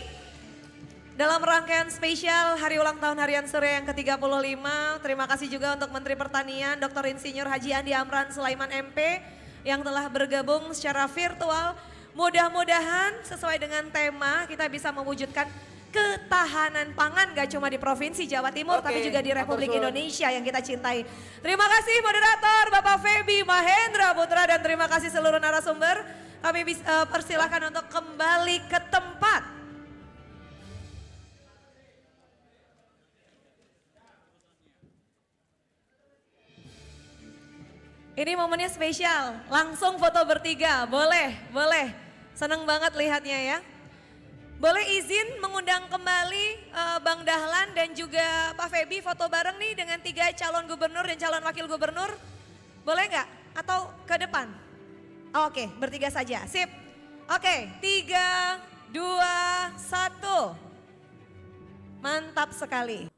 Dalam rangkaian spesial Hari Ulang Tahun Harian Surya yang ke-35, terima kasih juga untuk Menteri Pertanian Dr. Insinyur Haji Andi Amran Sulaiman MP yang telah bergabung secara virtual. Mudah-mudahan sesuai dengan tema kita bisa mewujudkan ketahanan pangan gak cuma di Provinsi Jawa Timur tapi juga di Republik Indonesia yang kita cintai. Terima kasih moderator Bapak Feby Mahendra Putra dan terima kasih seluruh narasumber. Kami persilahkan untuk kembali ke tempat. Ini momennya spesial, langsung foto bertiga, boleh. Senang banget lihatnya ya. Boleh izin mengundang kembali Bang Dahlan dan juga Pak Feby foto bareng nih dengan 3 calon gubernur dan calon wakil gubernur. Boleh nggak? Atau ke depan? Oh, oke, bertiga saja, sip. Oke, 3, 2, 1. Mantap sekali.